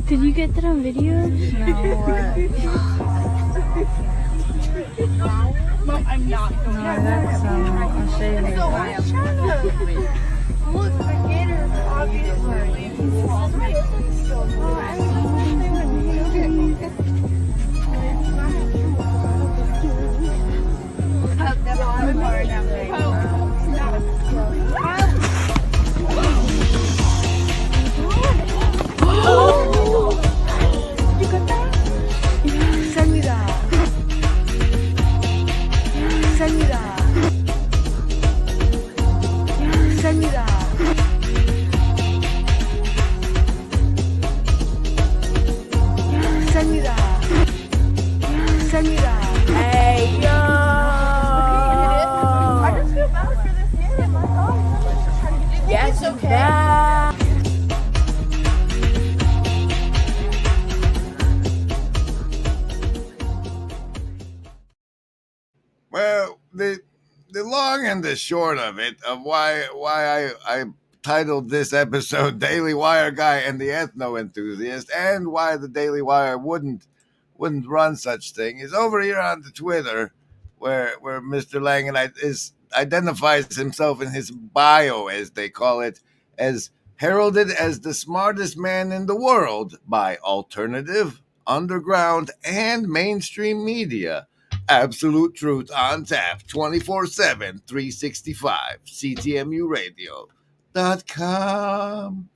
Speaker 7: Did you get that on video? No. Mom, I'm not going to. That's, I'll show you later. Look, the gator, obviously.
Speaker 4: Well, the long and the short of it, of why I titled this episode Daily Wire Guy and the Ethno Enthusiast, and why the Daily Wire wouldn't run such thing, is over here on the Twitter, where Mr. Langen identifies himself in his bio, as they call it, as heralded as the smartest man in the world by Alternative underground, and mainstream media. Absolute truth on tap 24/7, 365. CTMUradio.com.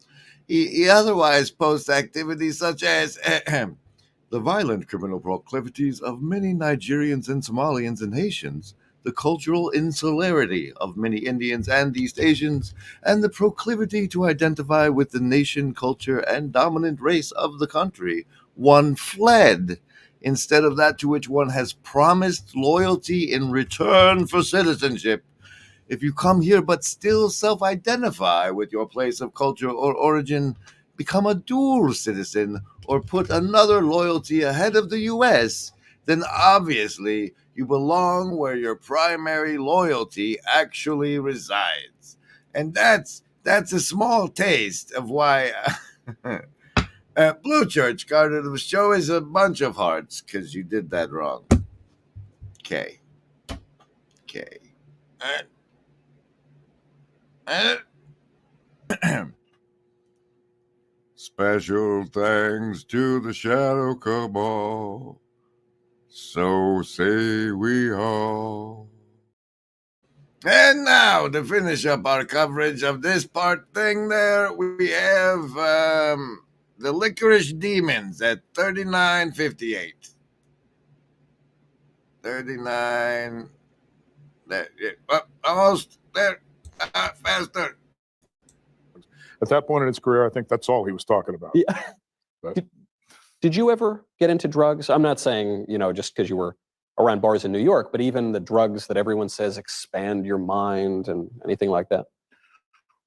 Speaker 4: He otherwise posts activities such as the violent criminal proclivities of many Nigerians and Somalians and Haitians, the cultural insularity of many Indians and East Asians, and the proclivity to identify with the nation, culture, and dominant race of the country. One fled instead of that to which one has promised loyalty in return for citizenship. If you come here but still self-identify with your place of culture or origin, become a dual citizen, or put another loyalty ahead of the U.S., then obviously you belong where your primary loyalty actually resides. And that's a small taste of why Blue Church Carter, the show is a bunch of hearts, because you did that wrong. Okay. Special thanks to the Shadow Cabal. So say we all. And now, to finish up our coverage of this part thing there, we have the Licorice Demons at 39.58. 39. There, almost there. Faster.
Speaker 17: At that point in his career, I think that's all he was talking about.
Speaker 20: Yeah.
Speaker 17: But,
Speaker 20: Did you ever get into drugs? I'm not saying, just because you were around bars in New York, but even the drugs that everyone says expand your mind and anything like that?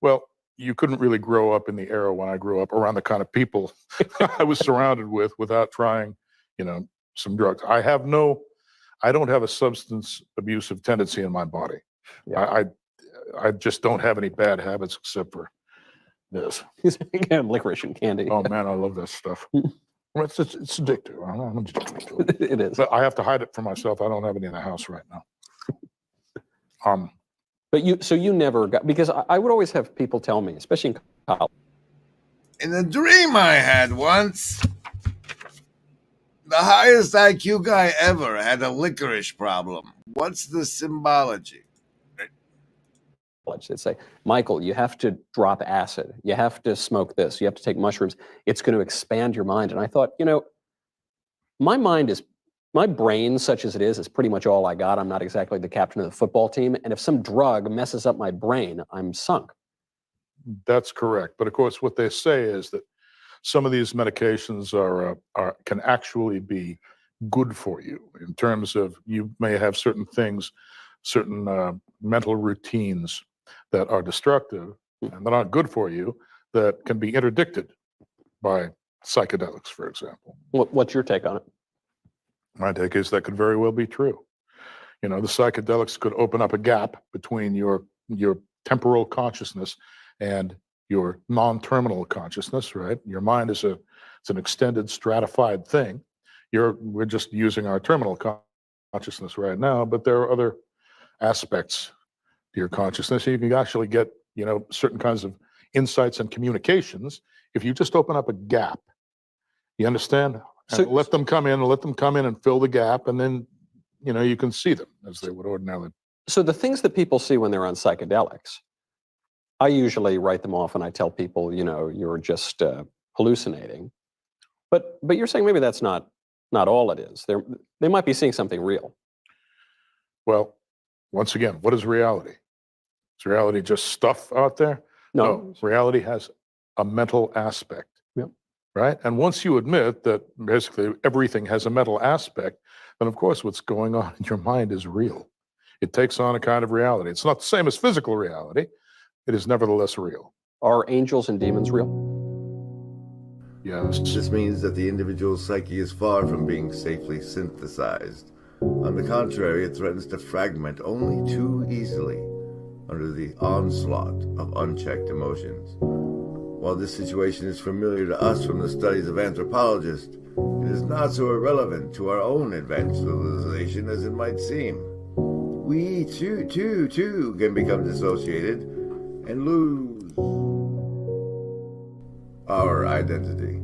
Speaker 17: well, you couldn't really grow up in the era when I grew up around the kind of people I was surrounded with without trying, some drugs. I don't have a substance abusive tendency in my body. Yeah. I just don't have any bad habits except for this.
Speaker 20: Licorice and candy.
Speaker 17: Oh man, I love that stuff. It's addictive. I'm addicted to it.
Speaker 20: It is.
Speaker 17: But I have to hide it from myself. I don't have any in the house right now.
Speaker 20: But you never got, because I would always have people tell me, especially in college.
Speaker 4: In a dream I had once, the highest IQ guy ever had a licorice problem. What's the symbology?
Speaker 20: They'd say, Michael, you have to drop acid. You have to smoke this. You have to take mushrooms. It's going to expand your mind. And I thought, my brain, such as it is pretty much all I got. I'm not exactly the captain of the football team. And if some drug messes up my brain, I'm sunk.
Speaker 17: That's correct. But of course, what they say is that some of these medications can actually be good for you in terms of you may have certain things, certain mental routines that are destructive and that aren't good for you that can be interdicted by psychedelics, for example.
Speaker 20: What's your take on it?
Speaker 17: My take is that could very well be true. The psychedelics could open up a gap between your temporal consciousness and your non-terminal consciousness, right? Your mind it's an extended stratified thing. We're just using our terminal consciousness right now, but there are other aspects to your consciousness. You can actually get, certain kinds of insights and communications if you just open up a gap. You understand? And let them come in and fill the gap, and then, you can see them as they would ordinarily.
Speaker 20: So the things that people see when they're on psychedelics, I usually write them off and I tell people, you're just hallucinating. But you're saying maybe that's not all it is. They might be seeing something real.
Speaker 17: Well, once again, what is reality? Is reality just stuff out there? No, reality has a mental aspect.
Speaker 20: Yep.
Speaker 17: Right? And once you admit that basically everything has a mental aspect, then of course what's going on in your mind is real. It takes on a kind of reality. It's not the same as physical reality. It is nevertheless real.
Speaker 20: Are angels and demons real?
Speaker 17: Yes.
Speaker 1: This means that the individual's psyche is far from being safely synthesized. On the contrary, it threatens to fragment only too easily under the onslaught of unchecked emotions. While this situation is familiar to us from the studies of anthropologists, it is not so irrelevant to our own advanced civilization as it might seem. We too can become dissociated and lose our identity.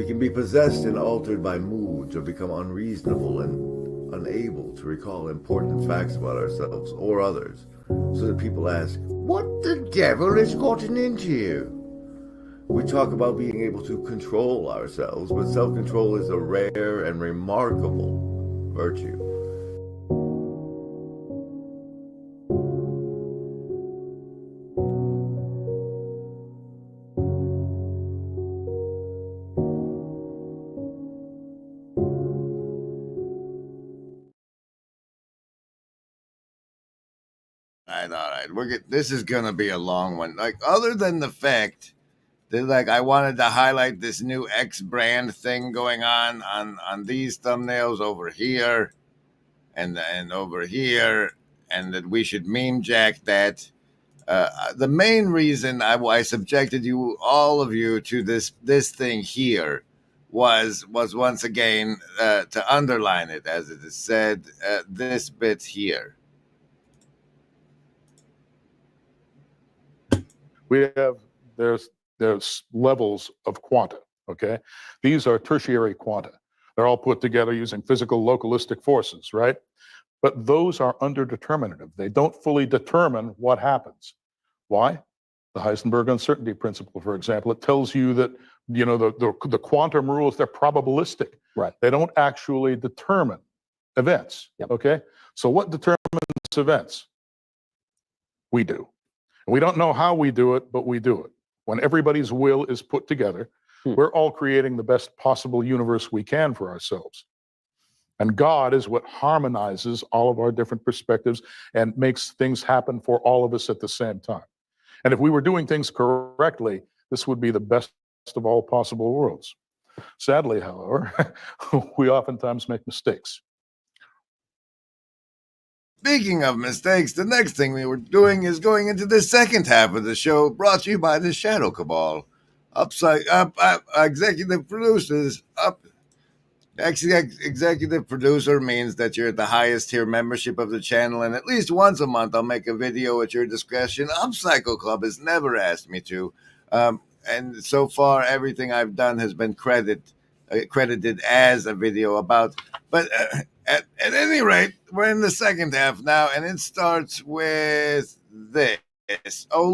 Speaker 9: We can be possessed and altered by moods or become unreasonable and unable to recall important facts about ourselves or others, so that people ask, "What the devil has gotten into you?" We talk about being able to control ourselves, but self-control is a rare and remarkable virtue.
Speaker 4: All right. This is gonna be a long one. Like, other than the fact that, like, I wanted to highlight this new X brand thing going on these thumbnails over here, and over here, and that we should meme jack that. The main reason I subjected all of you to this thing here was once again to underline it, as it is said, this bit here.
Speaker 17: There's levels of quanta, okay? These are tertiary quanta. They're all put together using physical localistic forces, right? But those are underdeterminative. They don't fully determine what happens. Why? The Heisenberg uncertainty principle, for example, it tells you that, you know, the quantum rules, they're probabilistic.
Speaker 20: Right.
Speaker 17: They don't actually determine events, okay? So what determines events? We do. We don't know how we do it, but we do it. When everybody's will is put together, we're all creating the best possible universe we can for ourselves. And God is what harmonizes all of our different perspectives and makes things happen for all of us at the same time. And if we were doing things correctly, this would be the best of all possible worlds. Sadly, however, we oftentimes make mistakes.
Speaker 4: Speaking of mistakes, the next thing we were doing is going into the second half of the show, brought to you by the Shadow Cabal. Executive producers. Executive producer means that you're at the highest tier membership of the channel, and at least once a month I'll make a video at your discretion. Upcycle Club has never asked me to, and so far everything I've done has been credited as a video about. But at any rate, we're in the second half now, and it starts with this. Oh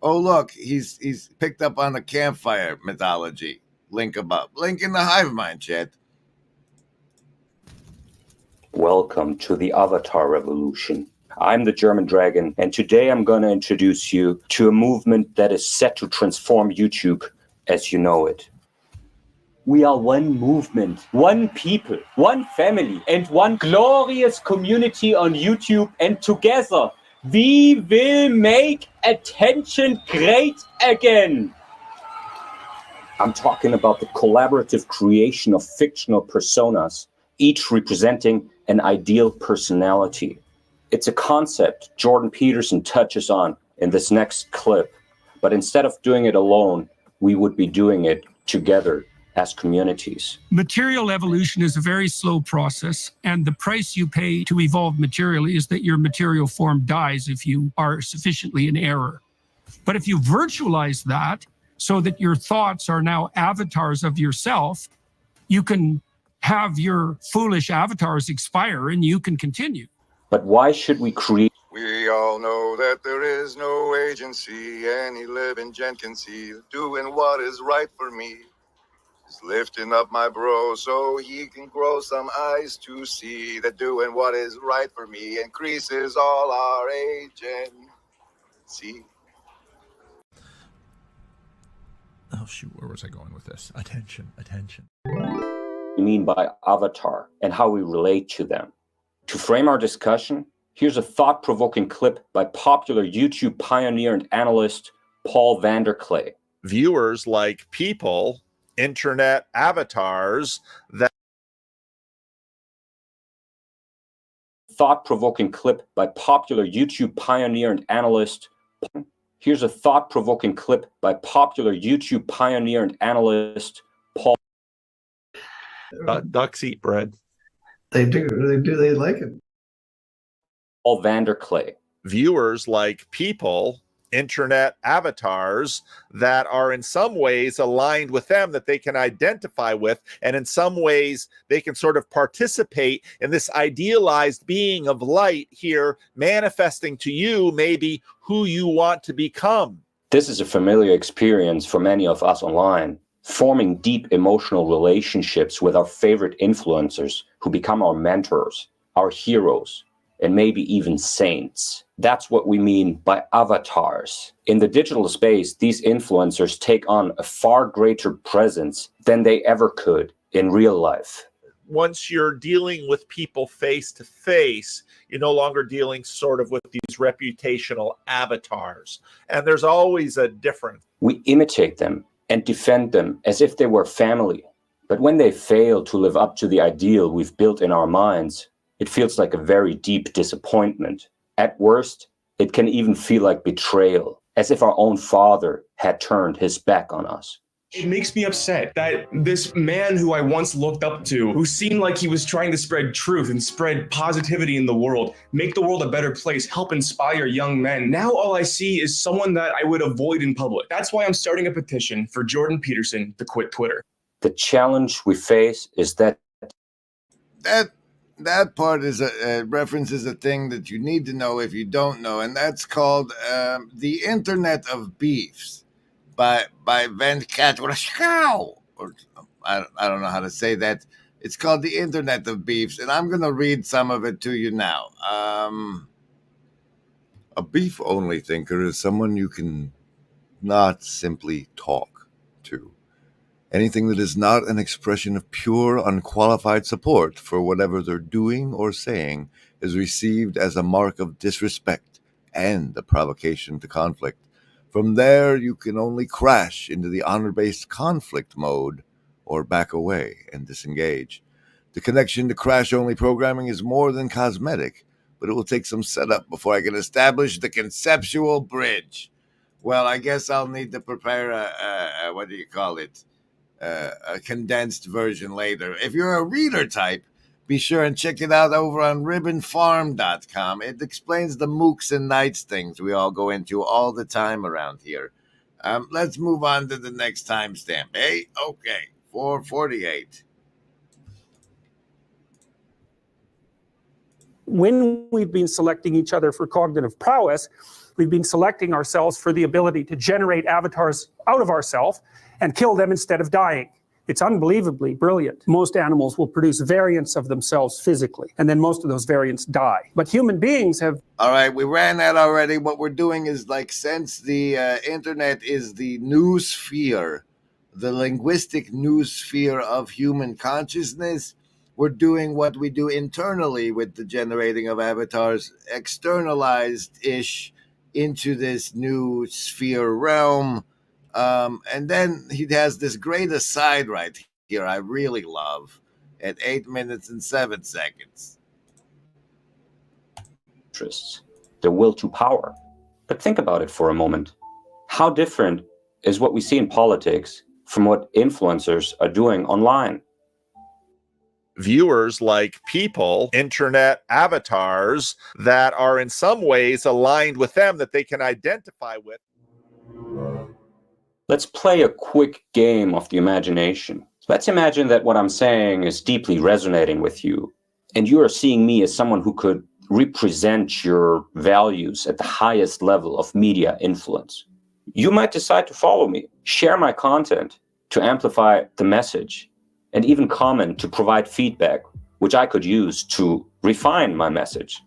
Speaker 4: look, he's picked up on the campfire mythology. Link above. Link in the hive mind, chat.
Speaker 10: Welcome to the Avatar Revolution. I'm the German Dragon, and today I'm going to introduce you to a movement that is set to transform YouTube as you know it. We are one movement, one people, one family, and one glorious community on YouTube, and together we will make attention great again. I'm talking about the collaborative creation of fictional personas, each representing an ideal personality. It's a concept Jordan Peterson touches on in this next clip, but instead of doing it alone, we would be doing it together as communities.
Speaker 21: Material evolution is a very slow process, and the price you pay to evolve materially is that your material form dies if you are sufficiently in error. But if you virtualize that, so that your thoughts are now avatars of yourself, you can have your foolish avatars expire and you can continue.
Speaker 10: But why should we create?
Speaker 1: We all know that there is no agency any living gent can see. Doing what is right for me is lifting up my bro so he can grow some eyes to see that doing what is right for me increases all our agency.
Speaker 23: Oh shoot, where was I going with this? Attention.
Speaker 10: We mean by avatar and how we relate to them. To frame our discussion, here's a thought-provoking clip by popular YouTube pioneer and analyst Paul Vanderklay.
Speaker 24: Viewers like people, internet avatars that...
Speaker 10: Thought-provoking clip by popular YouTube pioneer and analyst. Here's a thought-provoking clip by popular YouTube pioneer and analyst Paul.
Speaker 23: Ducks eat bread.
Speaker 25: They do. They like it.
Speaker 10: Paul Vanderklay.
Speaker 24: Viewers like people, internet avatars that are in some ways aligned with them, that they can identify with, and in some ways they can sort of participate in this idealized being of light here, manifesting to you maybe who you want to become.
Speaker 10: This is a familiar experience for many of us online, forming deep emotional relationships with our favorite influencers who become our mentors, our heroes, and maybe even saints. That's what we mean by avatars. In the digital space, these influencers take on a far greater presence than they ever could in real life.
Speaker 24: Once you're dealing with people face to face, you're no longer dealing sort of with these reputational avatars. And there's always a difference.
Speaker 10: We imitate them and defend them as if they were family. But when they fail to live up to the ideal we've built in our minds, it feels like a very deep disappointment. At worst, it can even feel like betrayal, as if our own father had turned his back on us.
Speaker 8: It makes me upset that this man who I once looked up to, who seemed like he was trying to spread truth and spread positivity in the world, make the world a better place, help inspire young men. Now all I see is someone that I would avoid in public. That's why I'm starting a petition for Jordan Peterson to quit Twitter.
Speaker 10: The challenge we face is that
Speaker 9: part is references a thing that you need to know if you don't know, and that's called the Internet of Beefs by Rascal, or I don't know how to say that. It's called the Internet of Beefs, and I'm going to read some of it to you now. A beef-only thinker is someone you can not simply talk to. Anything that is not an expression of pure, unqualified support for whatever they're doing or saying is received as a mark of disrespect and a provocation to conflict. From there, you can only crash into the honor-based conflict mode or back away and disengage. The connection to crash-only programming is more than cosmetic, but it will take some setup before I can establish the conceptual bridge. Well, I guess I'll need to prepare a condensed version later. If you're a reader type, be sure and check it out over on ribbonfarm.com. It explains the mooks and nights things we all go into all the time around here. Let's move on to the next timestamp. Hey, okay, 4:48.
Speaker 21: When we've been selecting each other for cognitive prowess, we've been selecting ourselves for the ability to generate avatars out of ourselves and kill them instead of dying. It's unbelievably brilliant. Most animals will produce variants of themselves physically, and then most of those variants die. But human beings have...
Speaker 9: All right, we ran that already. What we're doing is, like, since the internet is the new sphere, the linguistic new sphere of human consciousness, we're doing what we do internally with the generating of avatars, externalized-ish into this new sphere realm. And then he has this great aside right here I really love at 8 minutes and 7 seconds.
Speaker 10: Interests, the will to power. But think about it for a moment. How different is what we see in politics from what influencers are doing online?
Speaker 24: Viewers like people, internet avatars that are in some ways aligned with them, that they can identify with.
Speaker 10: Let's play a quick game of the imagination. Let's imagine that what I'm saying is deeply resonating with you, and you are seeing me as someone who could represent your values at the highest level of media influence. You might decide to follow me, share my content to amplify the message, and even comment to provide feedback, which I could use to refine my message.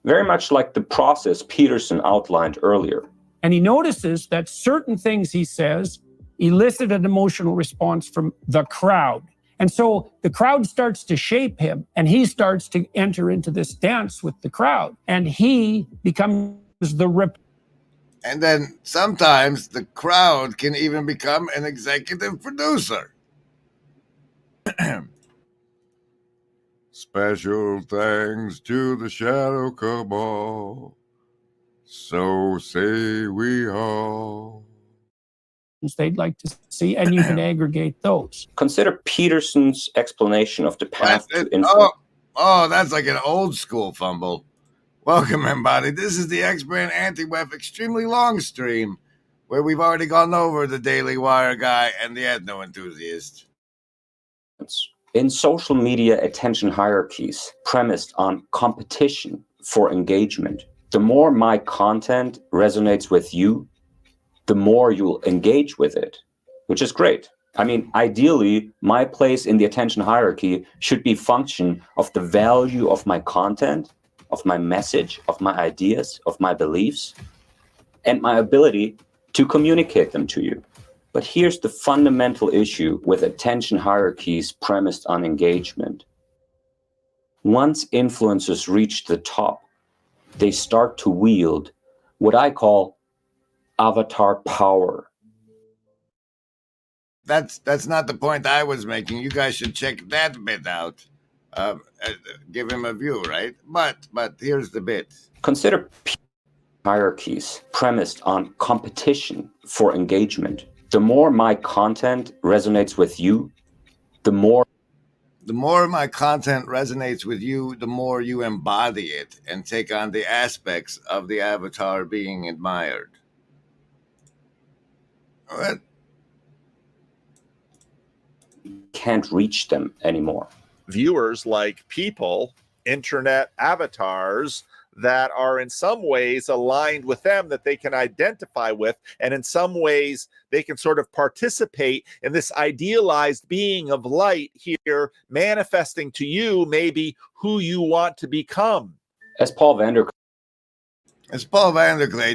Speaker 10: Very much like the process Peterson outlined earlier.
Speaker 21: And he notices that certain things he says elicit an emotional response from the crowd. And so the crowd starts to shape him, and he starts to enter into this dance with the crowd. And he becomes the rip.
Speaker 9: And then sometimes the crowd can even become an executive producer. Special thanks to the Shadow Cabal. So say we all.
Speaker 21: They'd like to see, and you can aggregate those.
Speaker 10: Consider Peterson's explanation of the path to influence.
Speaker 9: Oh, that's like an old school fumble.
Speaker 1: Welcome, everybody. This is the X-Brand Anti-Wef extremely long stream, where we've already gone over the Daily Wire guy and the ethno enthusiast.
Speaker 10: In social media attention hierarchies premised on competition for engagement, the more my content resonates with you, the more you'll engage with it, which is great. I mean, ideally, my place in the attention hierarchy should be function of the value of my content, of my message, of my ideas, of my beliefs, and my ability to communicate them to you. But here's the fundamental issue with attention hierarchies premised on engagement. Once influencers reach the top, they start to wield what I call avatar power.
Speaker 1: That's not the point I was making. You guys should check that bit out. Give him a view, right? But here's the bit.
Speaker 10: Consider hierarchies premised on competition for engagement. The more my content resonates with you, the more
Speaker 1: my content resonates with you, the more you embody it and take on the aspects of the avatar being admired. What?
Speaker 10: Can't reach them anymore.
Speaker 24: Viewers like people, internet avatars that are in some ways aligned with them, that they can identify with, and in some ways they can sort of participate in this idealized being of light here, manifesting to you maybe who you want to become.
Speaker 10: As Paul
Speaker 1: Vanderklay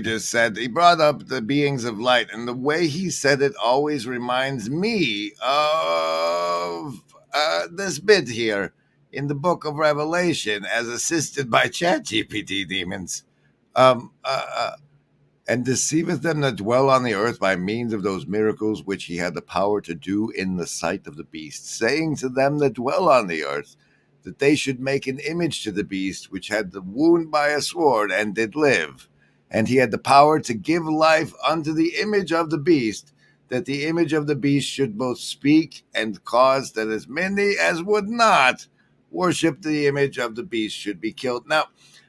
Speaker 1: just said, he brought up the beings of light, and the way he said it always reminds me of this bit here in the book of Revelation, as assisted by ChatGPT demons, and deceiveth them that dwell on the earth by means of those miracles which he had the power to do in the sight of the beast, saying to them that dwell on the earth, that they should make an image to the beast, which had the wound by a sword, and did live. And he had the power to give life unto the image of the beast, that the image of the beast should both speak and cause that as many as would not worship the image of the beast should be killed. Now,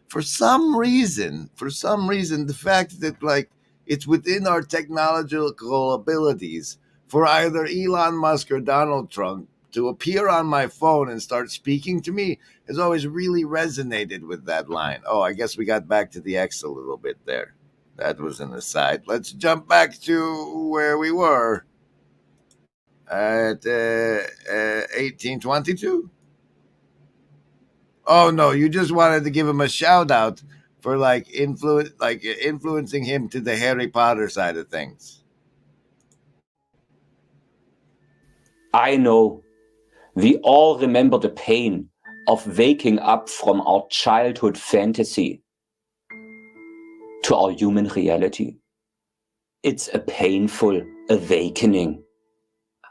Speaker 1: for some reason, the fact that, like, it's within our technological abilities for either Elon Musk or Donald Trump to appear on my phone and start speaking to me has always really resonated with that line. Oh, I guess we got back to the X a little bit there. That was an aside. Let's jump back to where we were at 1822. Oh no, you just wanted to give him a shout out for influencing him to the Harry Potter side of things.
Speaker 10: I know we all remember the pain of waking up from our childhood fantasy to our human reality. It's a painful awakening.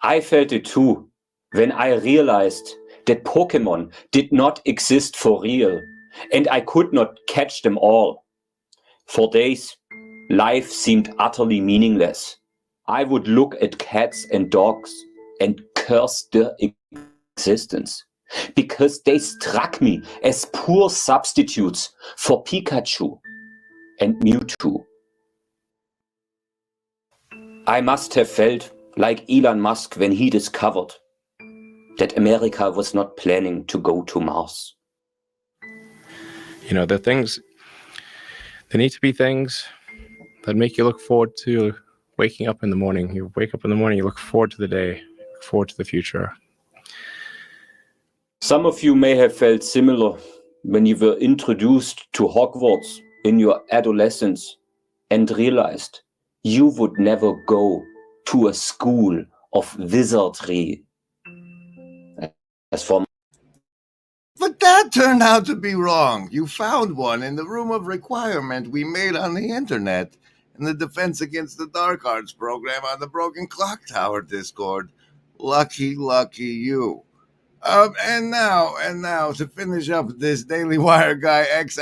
Speaker 10: I felt it too when I realized that Pokemon did not exist for real and I could not catch them all. For days, life seemed utterly meaningless. I would look at cats and dogs and curse their existence because they struck me as poor substitutes for Pikachu and Mewtwo. I must have felt like Elon Musk when he discovered that America was not planning to go to Mars.
Speaker 11: You know, there need to be things that make you look forward to waking up in the morning. You wake up in the morning, you look forward to the day, look forward to the future.
Speaker 10: Some of you may have felt similar when you were introduced to Hogwarts in your adolescence and realized you would never go to a school of wizardry.
Speaker 1: But that turned out to be wrong. You found one in the room of requirement we made on the internet in the Defense Against the Dark Arts program on the Broken Clock Tower Discord. Lucky you. And now to finish up this Daily Wire guy X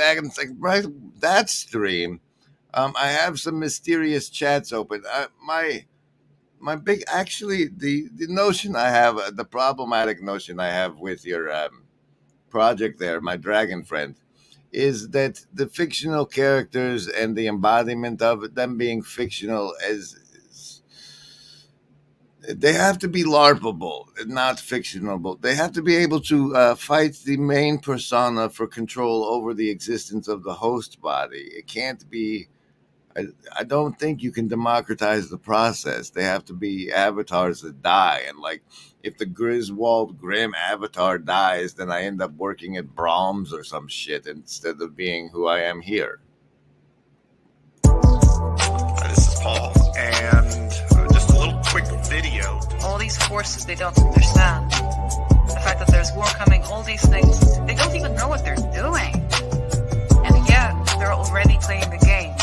Speaker 1: that stream, I have some mysterious chats open. My big, actually, the notion I have, the problematic notion I have with your project there, my dragon friend,
Speaker 9: is that the fictional characters and the embodiment of it, them being fictional, they have to be LARPable, not fictionable. They have to be able to fight the main persona for control over the existence of the host body. It can't be. I don't think you can democratize the process. They have to be avatars that die. And like, if the Griswold Grimm avatar dies, then I end up working at Brahms or some shit instead of being who I am here.
Speaker 5: This is Paul, and just a little quick video.
Speaker 12: All these forces they don't understand. The fact that there's war coming, all these things, they don't even know what they're doing. And yet, they're already playing the game.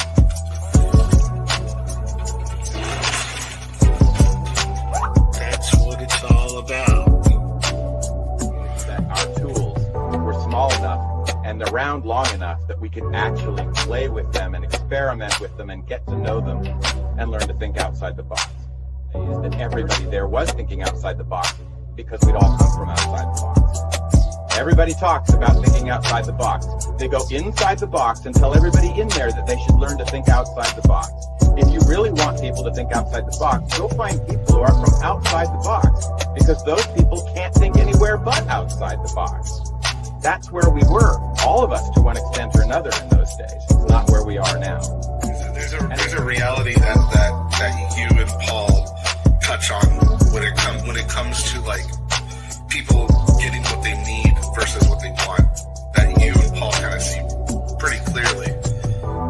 Speaker 5: That's what it's all about.
Speaker 13: That our tools were small enough and around long enough that we could actually play with them and experiment with them and get to know them and learn to think outside the box. Is that everybody there was thinking outside the box because we'd all come from outside the box. Everybody talks about thinking outside the box. They go inside the box and tell everybody in there that they should learn to think outside the box. If you really want people to think outside the box, go find people who are from outside the box, because those people can't think anywhere but outside the box. That's where we were, all of us to one extent or another in those days. It's not where we are now.
Speaker 5: There's a reality that you and Paul touch on when it comes to like people getting what they need versus what they want, that you and Paul kind of see pretty clearly,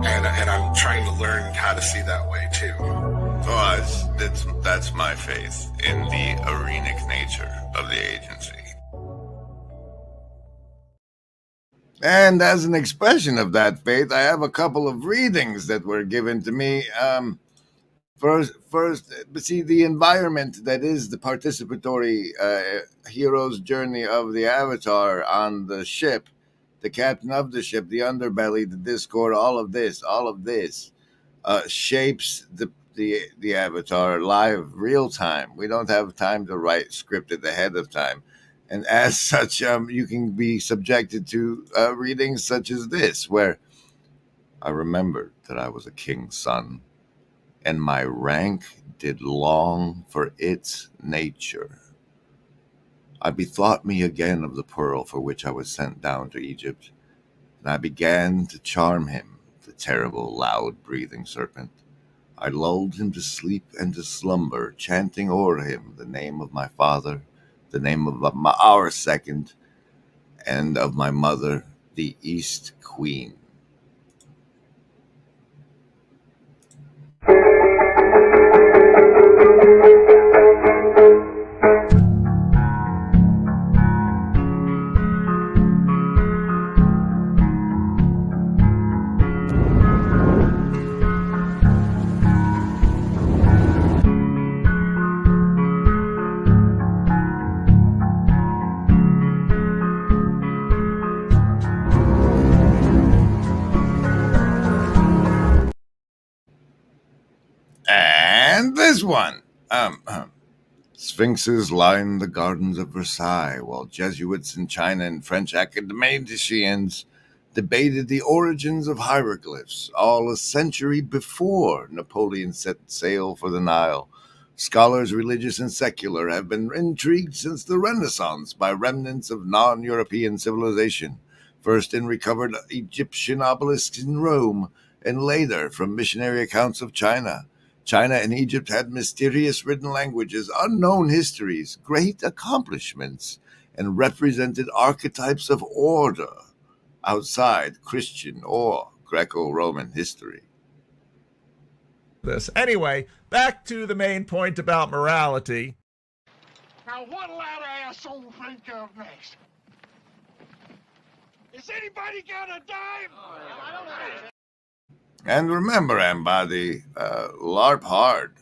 Speaker 5: and I'm trying to learn how to see that way too.
Speaker 1: Oh, that's my faith in the arenic nature of the agency. And as an expression of that faith, I have a couple of readings that were given to me. First, but see, the environment that is the participatory hero's journey of the avatar on the ship, the captain of the ship, the underbelly, the Discord, all of this shapes the avatar live, real time. We don't have time to write scripted ahead of time. And as such, you can be subjected to readings such as this, where I remembered that I was a king's son, and my rank did long for its nature. I bethought me again of the pearl for which I was sent down to Egypt, and I began to charm him, the terrible, loud-breathing serpent. I lulled him to sleep and to slumber, chanting o'er him the name of my father, the name of our second, and of my mother, the East Queen. And this one. Sphinxes line the gardens of Versailles, while Jesuits in China and French academicians debated the origins of hieroglyphs, all a century before Napoleon set sail for the Nile. Scholars, religious and secular, have been intrigued since the Renaissance by remnants of non-European civilization, first in recovered Egyptian obelisks in Rome, and later from missionary accounts of China. China and Egypt had mysterious written languages, unknown histories, great accomplishments, and represented archetypes of order outside Christian or Greco-Roman history.
Speaker 24: This. Anyway, back to the main point about morality.
Speaker 22: Now what'll that asshole think of next? Is anybody got a dime? I don't know.
Speaker 1: And remember, Ambadi, LARP hard.